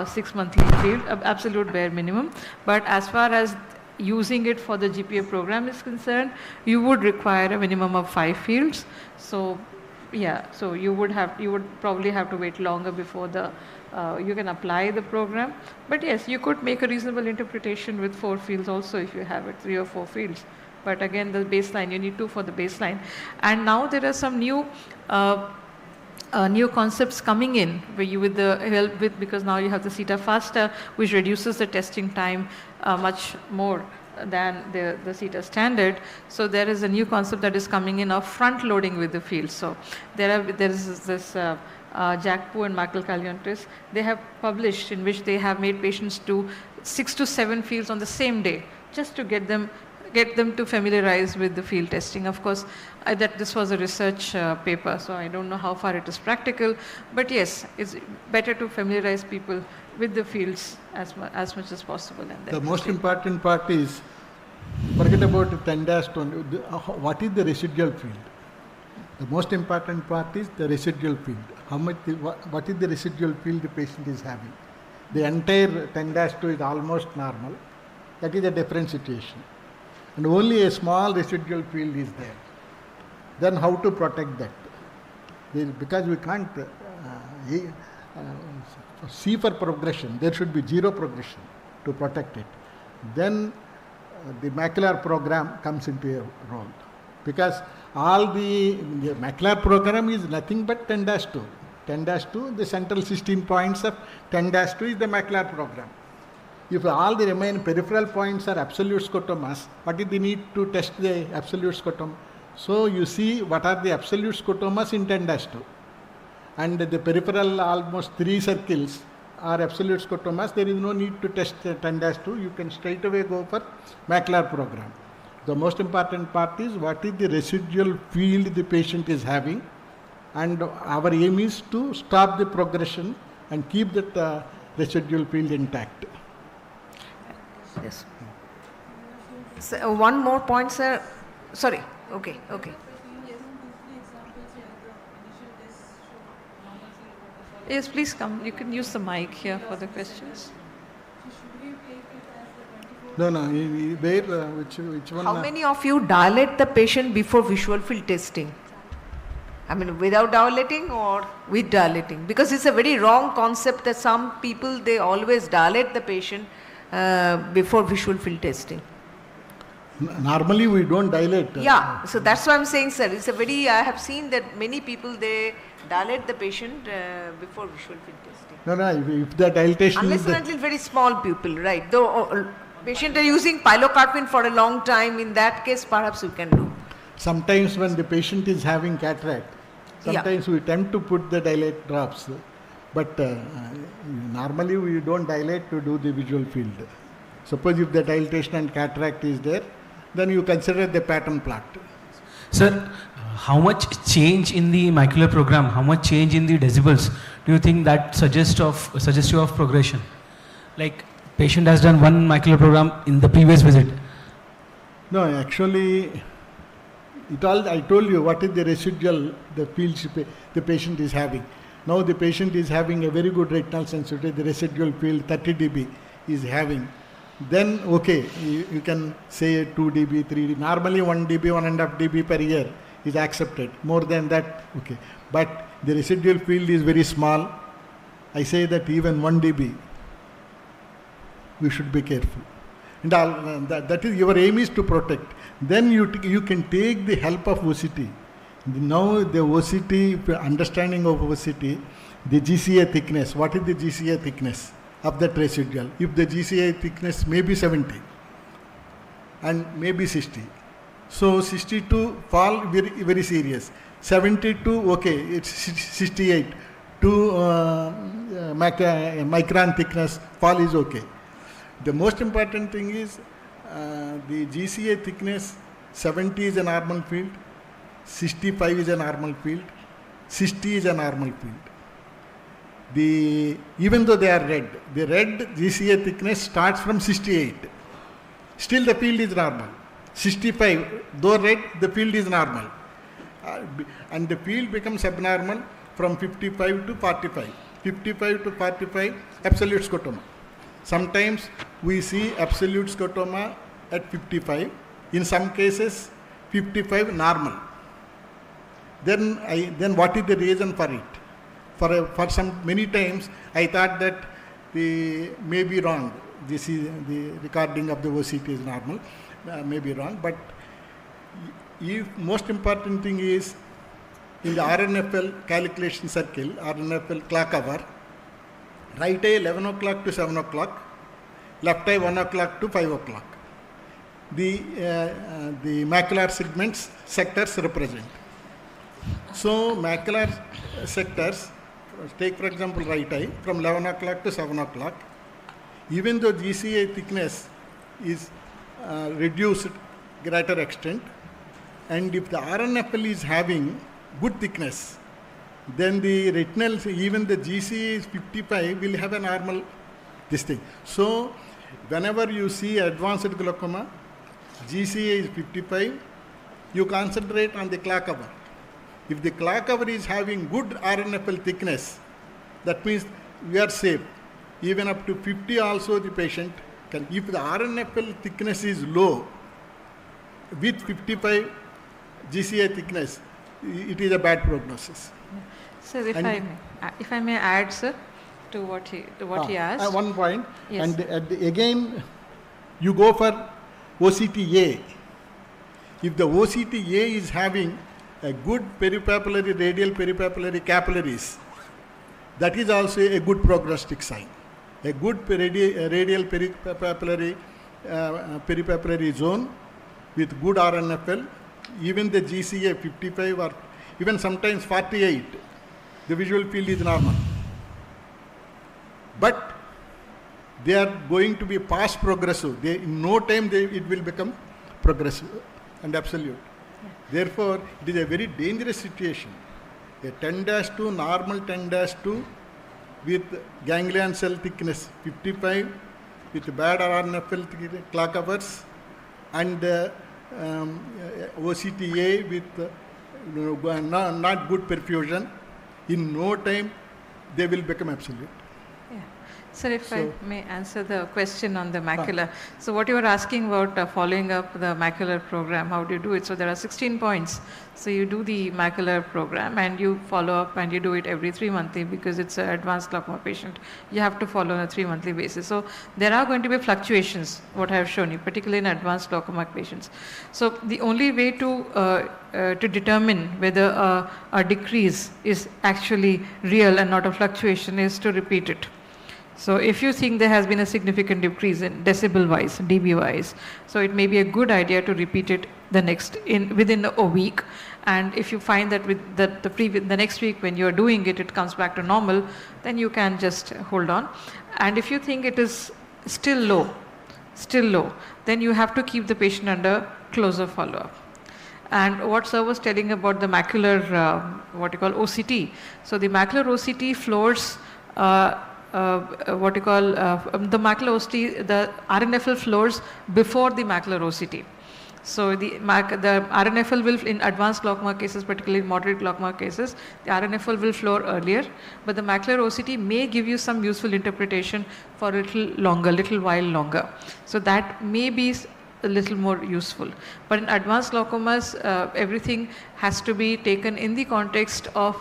Speaker 5: 6 monthly field, absolute bare minimum. But as far as using it for the GPA program is concerned, you would require a minimum of 5 fields. So yeah, so you would probably have to wait longer before you can apply the program. But yes, you could make a reasonable interpretation with 4 fields also if you have it, 3 or 4 fields. But again, the baseline, you need 2 for the baseline. And now there are some new concepts coming in because now you have the CETA faster, which reduces the testing time much more than the CETA standard. So there is a new concept that is coming in of front loading with the field. So there is this Jackpoo and Michael Calliantis, they have published, in which they have made patients do 6 to 7 fields on the same day, just to get them to familiarize with the field testing. Of course, this was a research paper, so I don't know how far it is practical, but yes, it's better to familiarize people with the fields as much as possible. And then
Speaker 1: The most important part is, forget about 10-20, what is the residual field? The most important part is the residual field. What is the residual field the patient is having? The entire 10-2 is almost normal. That is a different situation. And only a small residual field is there. Then how to protect that? Because we can't see for progression, there should be zero progression to protect it. Then the macular program comes into a role. Because all the macular program is nothing but 10-2. 10-2, the central 16 points of 10-2 is the macular program. If all the remaining peripheral points are absolute scotomas, what is the need to test the absolute scotoma? So you see what are the absolute scotomas in 10-2. And the peripheral almost 3 circles are absolute scotomas. There is no need to test 10-2. You can straight away go for macular program. The most important part is what is the residual field the patient is having, and our aim is to stop the progression and keep that residual field intact.
Speaker 4: Yes. So, one more point, sir. Sorry. Okay.
Speaker 5: Yes, please come. You can use the mic here for the questions.
Speaker 1: No, where, which one?
Speaker 4: How many of you dilate the patient before visual field testing? I mean, without dilating or with dilating? Because it's a very wrong concept that some people, they always dilate the patient before visual field testing.
Speaker 1: Normally we don't dilate.
Speaker 4: Yeah, so that's why I'm saying, sir, it's a very, I have seen that many people, they dilate the patient before visual field testing.
Speaker 1: No, if the dilatation
Speaker 4: Unless
Speaker 1: is
Speaker 4: and until very small pupil, right? Though patient are using pilocarpine for a long time, in that case perhaps we can do.
Speaker 1: Sometimes when the patient is having cataract, sometimes we tend to put the dilate drops, but normally we don't dilate to do the visual field. Suppose if the dilatation and cataract is there, then you consider the pattern plot.
Speaker 7: Sir, how much change in the macular program, how much change in the decibels do you think that suggestive of progression? Like patient has done one macular program in the previous visit.
Speaker 1: No, actually, I told you what is the residual, the fields the patient is having. Now the patient is having a very good retinal sensitivity, the residual field 30 dB is having. Then okay, you can say 2 dB, 3 dB. Normally 1 dB, 1.5 dB per year is accepted. More than that, okay. But the residual field is very small. I say that even 1 dB, we should be careful. And that is your aim is to protect. Then you can take the help of OCT. Now the OCT, understanding of OCT, the GCA thickness. What is the GCA thickness of that residual? If the GCA thickness may be 70 and maybe 60. So 62 fall very, very serious. 72, okay, it's 68. 2 micron thickness fall is okay. The most important thing is the GCA thickness 70 is a normal field, 65 is a normal field, 60 is a normal field. Even though they are red, the red GCA thickness starts from 68. Still the field is normal. 65, though red, the field is normal. And the field becomes abnormal from 55 to 45. 55 to 45, absolute scotoma. Sometimes we see absolute scotoma at 55. In some cases, 55 normal. Then what is the reason for it? For many times I thought that may be wrong. This is the recording of the OCT is normal, may be wrong. But most important thing is in the RNFL calculation circle, RNFL clock hour, right eye 11 o'clock to 7 o'clock, left eye 1 o'clock to 5 o'clock. The macular segments sectors represent. So macular sectors, take for example right eye from 11 o'clock to 7 o'clock, even though GCA thickness is reduced greater extent, and if the RNFL is having good thickness, then the retinal, even the GCA is 55 will have a normal this thing. So whenever you see advanced glaucoma, GCA is 55, you concentrate on the clock hour. If the clock hour is having good RNFL thickness, that means we are safe. Even up to 50 also the patient can. If the RNFL thickness is low, with 55 GCA thickness, it is a bad prognosis.
Speaker 5: Sir, if I may add, sir, to what he asked.
Speaker 1: One point,
Speaker 5: Yes.
Speaker 1: and again, you go for OCTA. If the OCTA is having a good peripapillary, radial peripapillary capillaries, that is also a good prognostic sign. A good radial peripapillary zone with good RNFL, even the GCA 55 or even sometimes 48, the visual field is normal. But they are going to be past progressive. In no time it will become progressive and absolute.
Speaker 5: Yeah.
Speaker 1: Therefore, it is a very dangerous situation. A 10-2, normal 10-2 with ganglion cell thickness 55, with bad RNFL clock hours, and OCTA with not good perfusion. In no time, they will become absolute.
Speaker 5: Yeah. Sir, if I may answer the question on the macular. So what you were asking about following up the macular program, how do you do it? So there are 16 points. So you do the macular program and you follow up and you do it every 3 monthly because it's an advanced glaucoma patient. You have to follow on a 3 monthly basis. So there are going to be fluctuations, what I have shown you, particularly in advanced glaucoma patients. So the only way to determine whether a decrease is actually real and not a fluctuation is to repeat it. So if you think there has been a significant decrease in decibel wise, dB wise, so it may be a good idea to repeat it within a week. And if you find that with the next week when you are doing it, it comes back to normal, then you can just hold on. And if you think it is still low, then you have to keep the patient under closer follow-up. And what sir was telling about the macular, what you call OCT. So the macular OCT floors, the macular OCT, the RNFL floors before the macular OCT. So the RNFL will, in advanced glaucoma cases, particularly moderate glaucoma cases, the RNFL will floor earlier, but the macular OCT may give you some useful interpretation for a little while longer. So that may be a little more useful. But in advanced glaucomas, everything has to be taken in the context of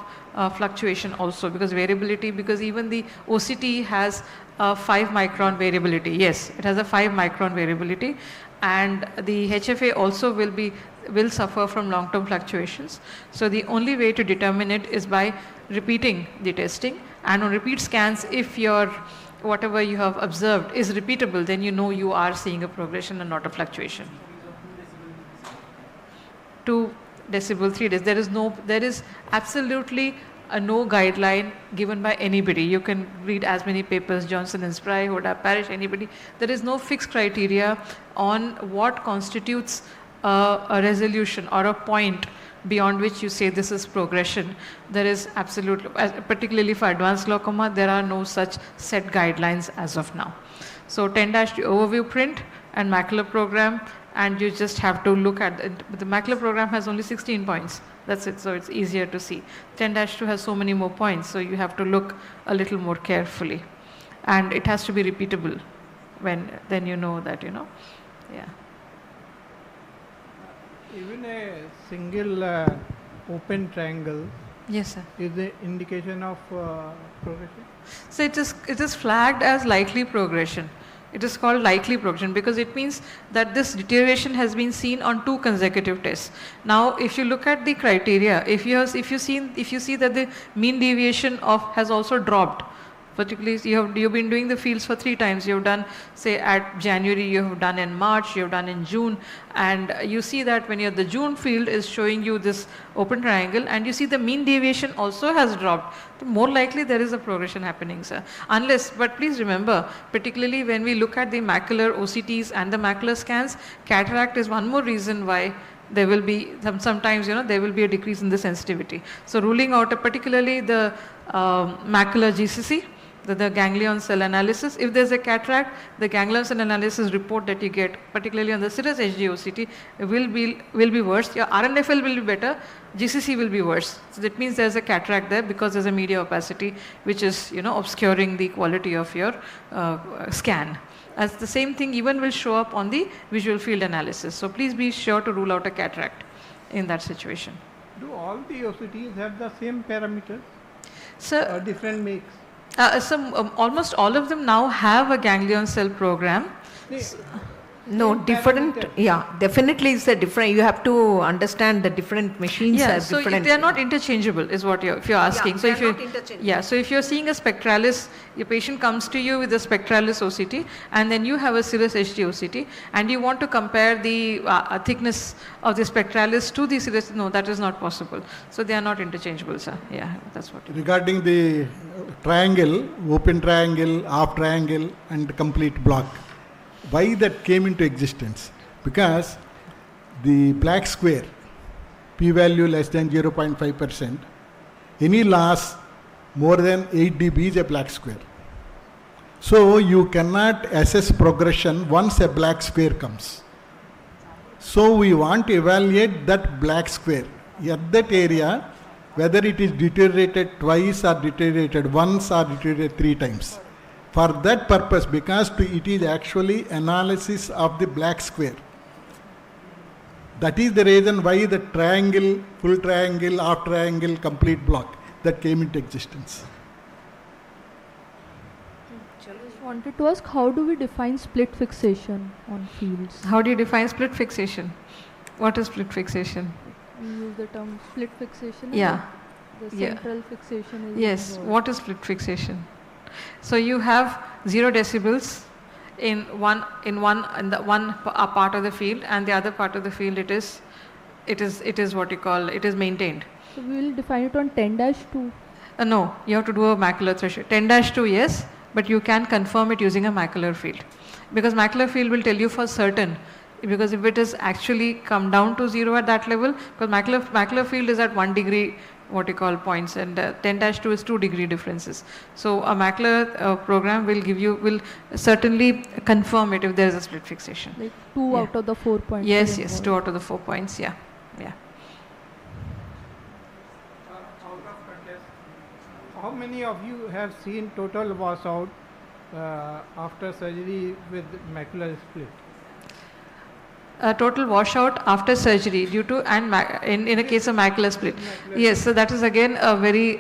Speaker 5: fluctuation also, because even the OCT has a 5 micron variability. Yes, it has a 5 micron variability, and the HFA also will suffer from long-term fluctuations. So the only way to determine it is by repeating the testing, and on repeat scans, if whatever you have observed is repeatable, then you know you are seeing a progression and not a fluctuation. 2 decibel, 3 decibel. There is absolutely no guideline given by anybody. You can read as many papers, Johnson and Spry, Hoda, Parrish, anybody. There is no fixed criteria on what constitutes a resolution or a point beyond which you say this is progression. There is absolutely, particularly for advanced glaucoma, there are no such set guidelines as of now. So 10-2 overview print and macular program, and you just have to look at it. The macular program has only 16 points. That's it, so it's easier to see. 10-2 has so many more points, so you have to look a little more carefully. And it has to be repeatable then you know that, yeah.
Speaker 8: Even a single open triangle,
Speaker 5: yes, sir,
Speaker 8: is the indication of progression?
Speaker 5: So it is flagged as likely progression. It is called likely progression because it means that this deterioration has been seen on 2 consecutive tests. Now, if you look at the criteria, if you see that the mean deviation has also dropped, particularly you've been doing the fields for 3 times. You've done, say, at January, you have done in March, you've done in June, and you see that when the June field is showing you this open triangle, and you see the mean deviation also has dropped, more likely there is a progression happening, sir. But please remember, particularly when we look at the macular OCTs and the macular scans, cataract is one more reason why there will be sometimes there will be a decrease in the sensitivity. So ruling out particularly the macular GCC the ganglion cell analysis. If there's a cataract, the ganglion cell analysis report that you get, particularly on the serous HDOCT, will be worse. Your RNFL will be better, GCC will be worse. So that means there's a cataract there because there's a media opacity which is, obscuring the quality of your scan. As the same thing even will show up on the visual field analysis. So please be sure to rule out a cataract in that situation.
Speaker 8: Do all the OCTs have the same parameters
Speaker 5: So,
Speaker 8: or different makes?
Speaker 5: Almost all of them now have a ganglion cell program.
Speaker 4: No,
Speaker 8: Same
Speaker 4: different,
Speaker 8: parameter.
Speaker 4: yeah, definitely it's a different, you have to understand the different machines
Speaker 5: Yeah,
Speaker 4: are
Speaker 5: so
Speaker 4: different.
Speaker 5: they are not interchangeable is what if you're asking. So
Speaker 4: they
Speaker 5: if
Speaker 4: are
Speaker 5: you
Speaker 4: not interchangeable.
Speaker 5: Yeah, so if you're seeing a spectralis, your patient comes to you with a spectralis OCT and then you have a serous HD OCT and you want to compare the thickness of the spectralis to the serous, no, that is not possible. So they are not interchangeable, sir. Yeah, that's what.
Speaker 1: Regarding the triangle, open triangle, half triangle and complete block, why that came into existence? Because the black square, p-value less than 0.5%, any loss more than 8 dB is a black square. So you cannot assess progression once a black square comes. So we want to evaluate that black square at that area, whether it is deteriorated twice or deteriorated once or deteriorated 3 times. For that purpose, because it is actually analysis of the black square. That is the reason why the triangle, full triangle, half triangle, complete block that came into existence.
Speaker 9: Just wanted to ask, how do we define split fixation on fields?
Speaker 5: How do you define split fixation? What is split fixation?
Speaker 9: We use the term split fixation. and
Speaker 5: Yeah.
Speaker 9: The
Speaker 5: Yeah.
Speaker 9: central fixation is
Speaker 5: Yes,
Speaker 9: involved.
Speaker 5: what is split fixation? So you have 0 decibels in the one part of the field and the other part of the field it is what you call, it is maintained.
Speaker 9: So we will define it on 10-2.
Speaker 5: No, you have to do a macular threshold. 10-2 yes, but you can confirm it using a macular field. Because macular field will tell you for certain, because if it is actually come down to 0 at that level, because macular field is at 1 degree what you call points and 10-2 is 2 degree differences. So a macular program will certainly confirm it if there is a split fixation.
Speaker 9: Like 2
Speaker 5: Yeah.
Speaker 9: out of the 4 points.
Speaker 5: Yes,
Speaker 9: are
Speaker 5: yes,
Speaker 9: involved.
Speaker 5: 2 out of the 4 points, yeah.
Speaker 8: Out of contest, how many of you have seen total washout after surgery with macular split?
Speaker 5: Total washout after surgery due to in a case of macular split. Yes, so that is again a very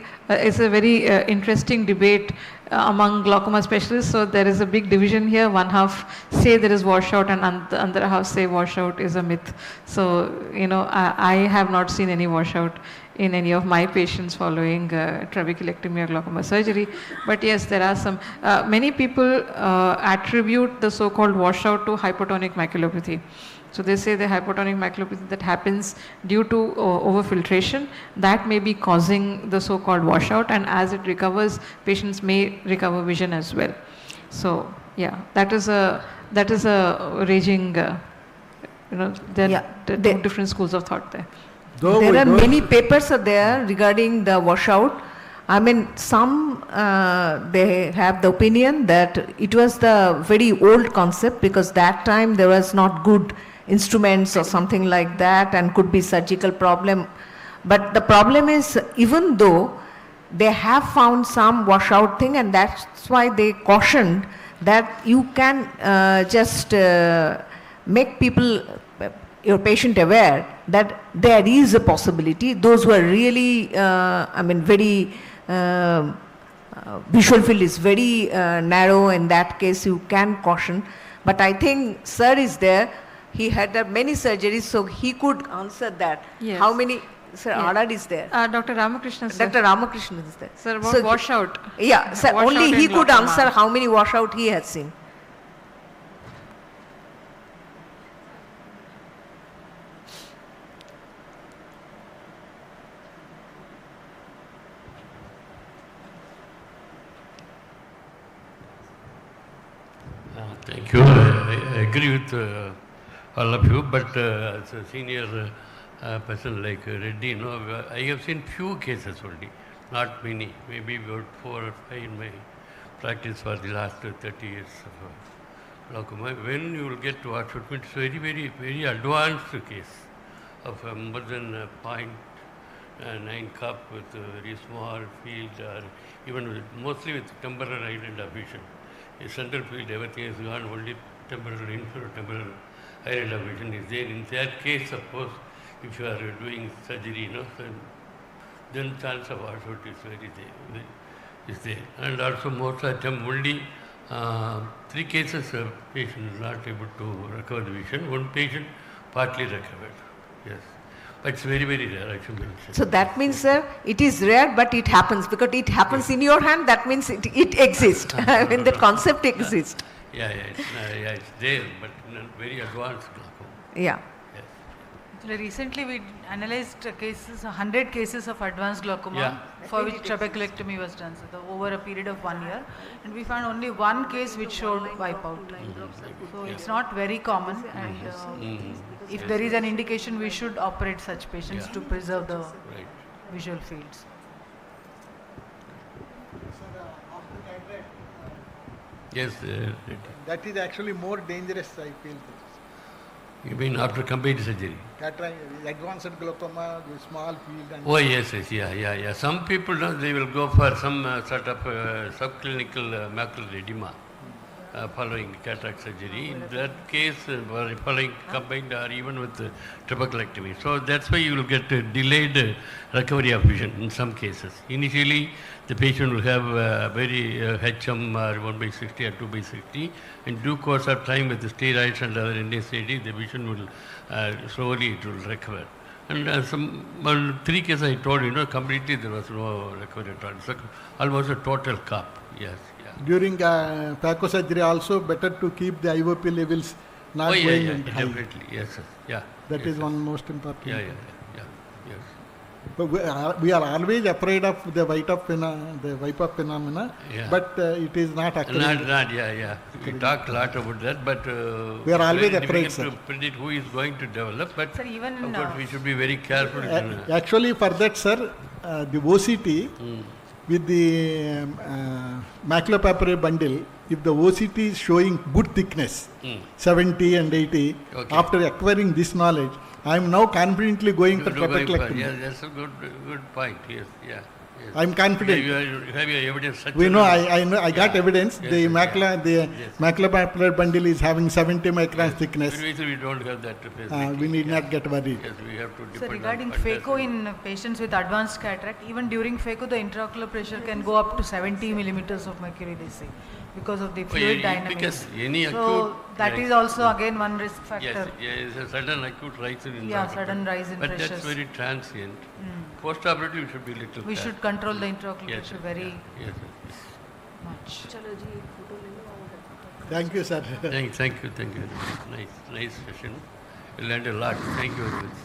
Speaker 5: interesting debate among glaucoma specialists. So there is a big division here. One half say there is washout and the other half say washout is a myth. So I have not seen any washout in any of my patients following trabeculectomy or glaucoma surgery. But yes, there are some. Many people attribute the so-called washout to hypotonic maculopathy. So they say the hypotonic maculopathy that happens due to overfiltration, that may be causing the so-called washout, and as it recovers, patients may recover vision as well. So yeah, that is a raging, there are two different schools of thought there.
Speaker 4: There are many papers are there regarding the washout. I mean, some they have the opinion that it was the very old concept because that time there was not good instruments or something like that and could be surgical problem. But the problem is, even though they have found some washout thing, and that's why they cautioned that you can just make people, your patient aware that there is a possibility. Those who are really, very visual field is very narrow. In that case, you can caution. But I think sir is there. He had many surgeries, so he could answer that.
Speaker 5: Yes.
Speaker 4: How many? Sir,
Speaker 5: Yeah.
Speaker 4: Arad is there.
Speaker 5: Dr. Ramakrishnan, sir.
Speaker 4: Dr. Ramakrishnan is there.
Speaker 5: Sir, about
Speaker 4: So
Speaker 5: washout.
Speaker 4: Yeah, sir,
Speaker 5: Washout
Speaker 4: only
Speaker 5: in
Speaker 4: he could
Speaker 5: glaucoma.
Speaker 4: answer how many washout he has seen.
Speaker 10: Thank you. I agree with all of you, but as a senior person like Reddy, I have seen few cases only, not many, maybe about 4 or 5 in my practice for the last 30 years of glaucoma. When you will get to our treatment, it's very, very, very advanced case of more than 0.9 cup with a very small field, or even with, mostly with temporal island of vision. A central field, everything is gone, only temporal inferior temporal island of vision is there. In that case, of course, if you are doing surgery, then chance of orthosis is very there. Is there. And also most of the time only 3 cases of patient not able to recover the vision, 1 patient partly recovered. Yes. But it's very, very rare, I should mention.
Speaker 11: So that means, sir, it is rare, but it happens. Because it happens in your hand, that means it exists. I mean, the concept exists.
Speaker 10: Yeah, it's there, but not very advanced glaucoma.
Speaker 11: Yeah.
Speaker 3: Actually, recently we analyzed cases, 100 cases of advanced glaucoma for which trabeculectomy was done, so over a period of 1 year, and we found only 1 case which showed wipeout. So it's not very common, and if there is an indication, we should operate such patients to preserve the visual fields.
Speaker 10: Yes.
Speaker 1: That is actually more dangerous, I feel.
Speaker 10: You mean after complete surgery?
Speaker 1: Cataract, advanced glaucoma, the small field. And
Speaker 10: Oh yes, yeah. Some people, they will go for some sort of subclinical macular edema following cataract surgery. In that case, following combined or even with trabeculectomy. So that's why you will get delayed recovery of vision in some cases. Initially, the patient will have very HM or 1/60 or 2/60. In due course of time with the steroids and other NSAID, the vision will slowly it will recover. And some 3 cases I told you, completely there was no recovery at all. It's almost a total cup. Yes.
Speaker 1: During phaco surgery also better to keep the IOP levels not going high.
Speaker 10: Definitely, yes, sir. Yeah.
Speaker 1: That is one most important.
Speaker 10: Yes.
Speaker 1: But we are always afraid of the wipe-up phenomena, but it is not occurring.
Speaker 10: Not. We talk a lot about that, but
Speaker 1: we are always afraid, sir.
Speaker 10: To predict who is going to develop, but
Speaker 3: sir, even
Speaker 10: of course we should be very careful.
Speaker 1: Actually, for that, sir, the OCT with the maculopapular bundle, if the OCT is showing good thickness, 70 and 80, after acquiring this knowledge, I am now confidently going for trabeculectomy.
Speaker 10: Yes, that's a good point. Yes.
Speaker 1: I am confident.
Speaker 10: You have your evidence.
Speaker 1: We know. I know. I got evidence. The maculopapular bundle is having 70 microns thickness.
Speaker 10: We don't have that.
Speaker 1: We need not get worried.
Speaker 10: Yes, we have to depend
Speaker 3: so regarding phaco in patients with advanced cataract, even during phaco, the intraocular pressure can go up to 70 millimeters of mercury, they say, because of the fluid dynamics.
Speaker 10: Because any
Speaker 3: so that is also again one risk factor.
Speaker 10: Yes, a sudden acute rise in
Speaker 3: sudden rise in pressures.
Speaker 10: But that's very transient. Post-operatively, we should be little.
Speaker 3: We should control the intraocular pressure very much.
Speaker 1: Thank you, sir.
Speaker 10: Thank you. Nice session. We learned a lot. Thank you very much.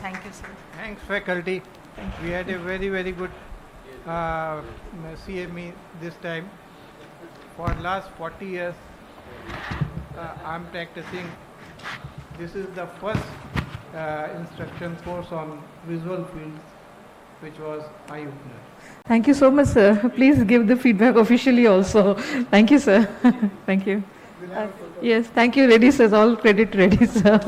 Speaker 3: Thank you, sir.
Speaker 8: Thanks, faculty. We had a very, very good CME this time. For last 40 years, I'm practicing. This is the first instruction course on visual fields, which was eye-opener.
Speaker 6: Thank you so much, sir. Please give the feedback officially also. Thank you, sir. Thank you. Yes, thank you, Reddy, sir. All credit Reddy, sir.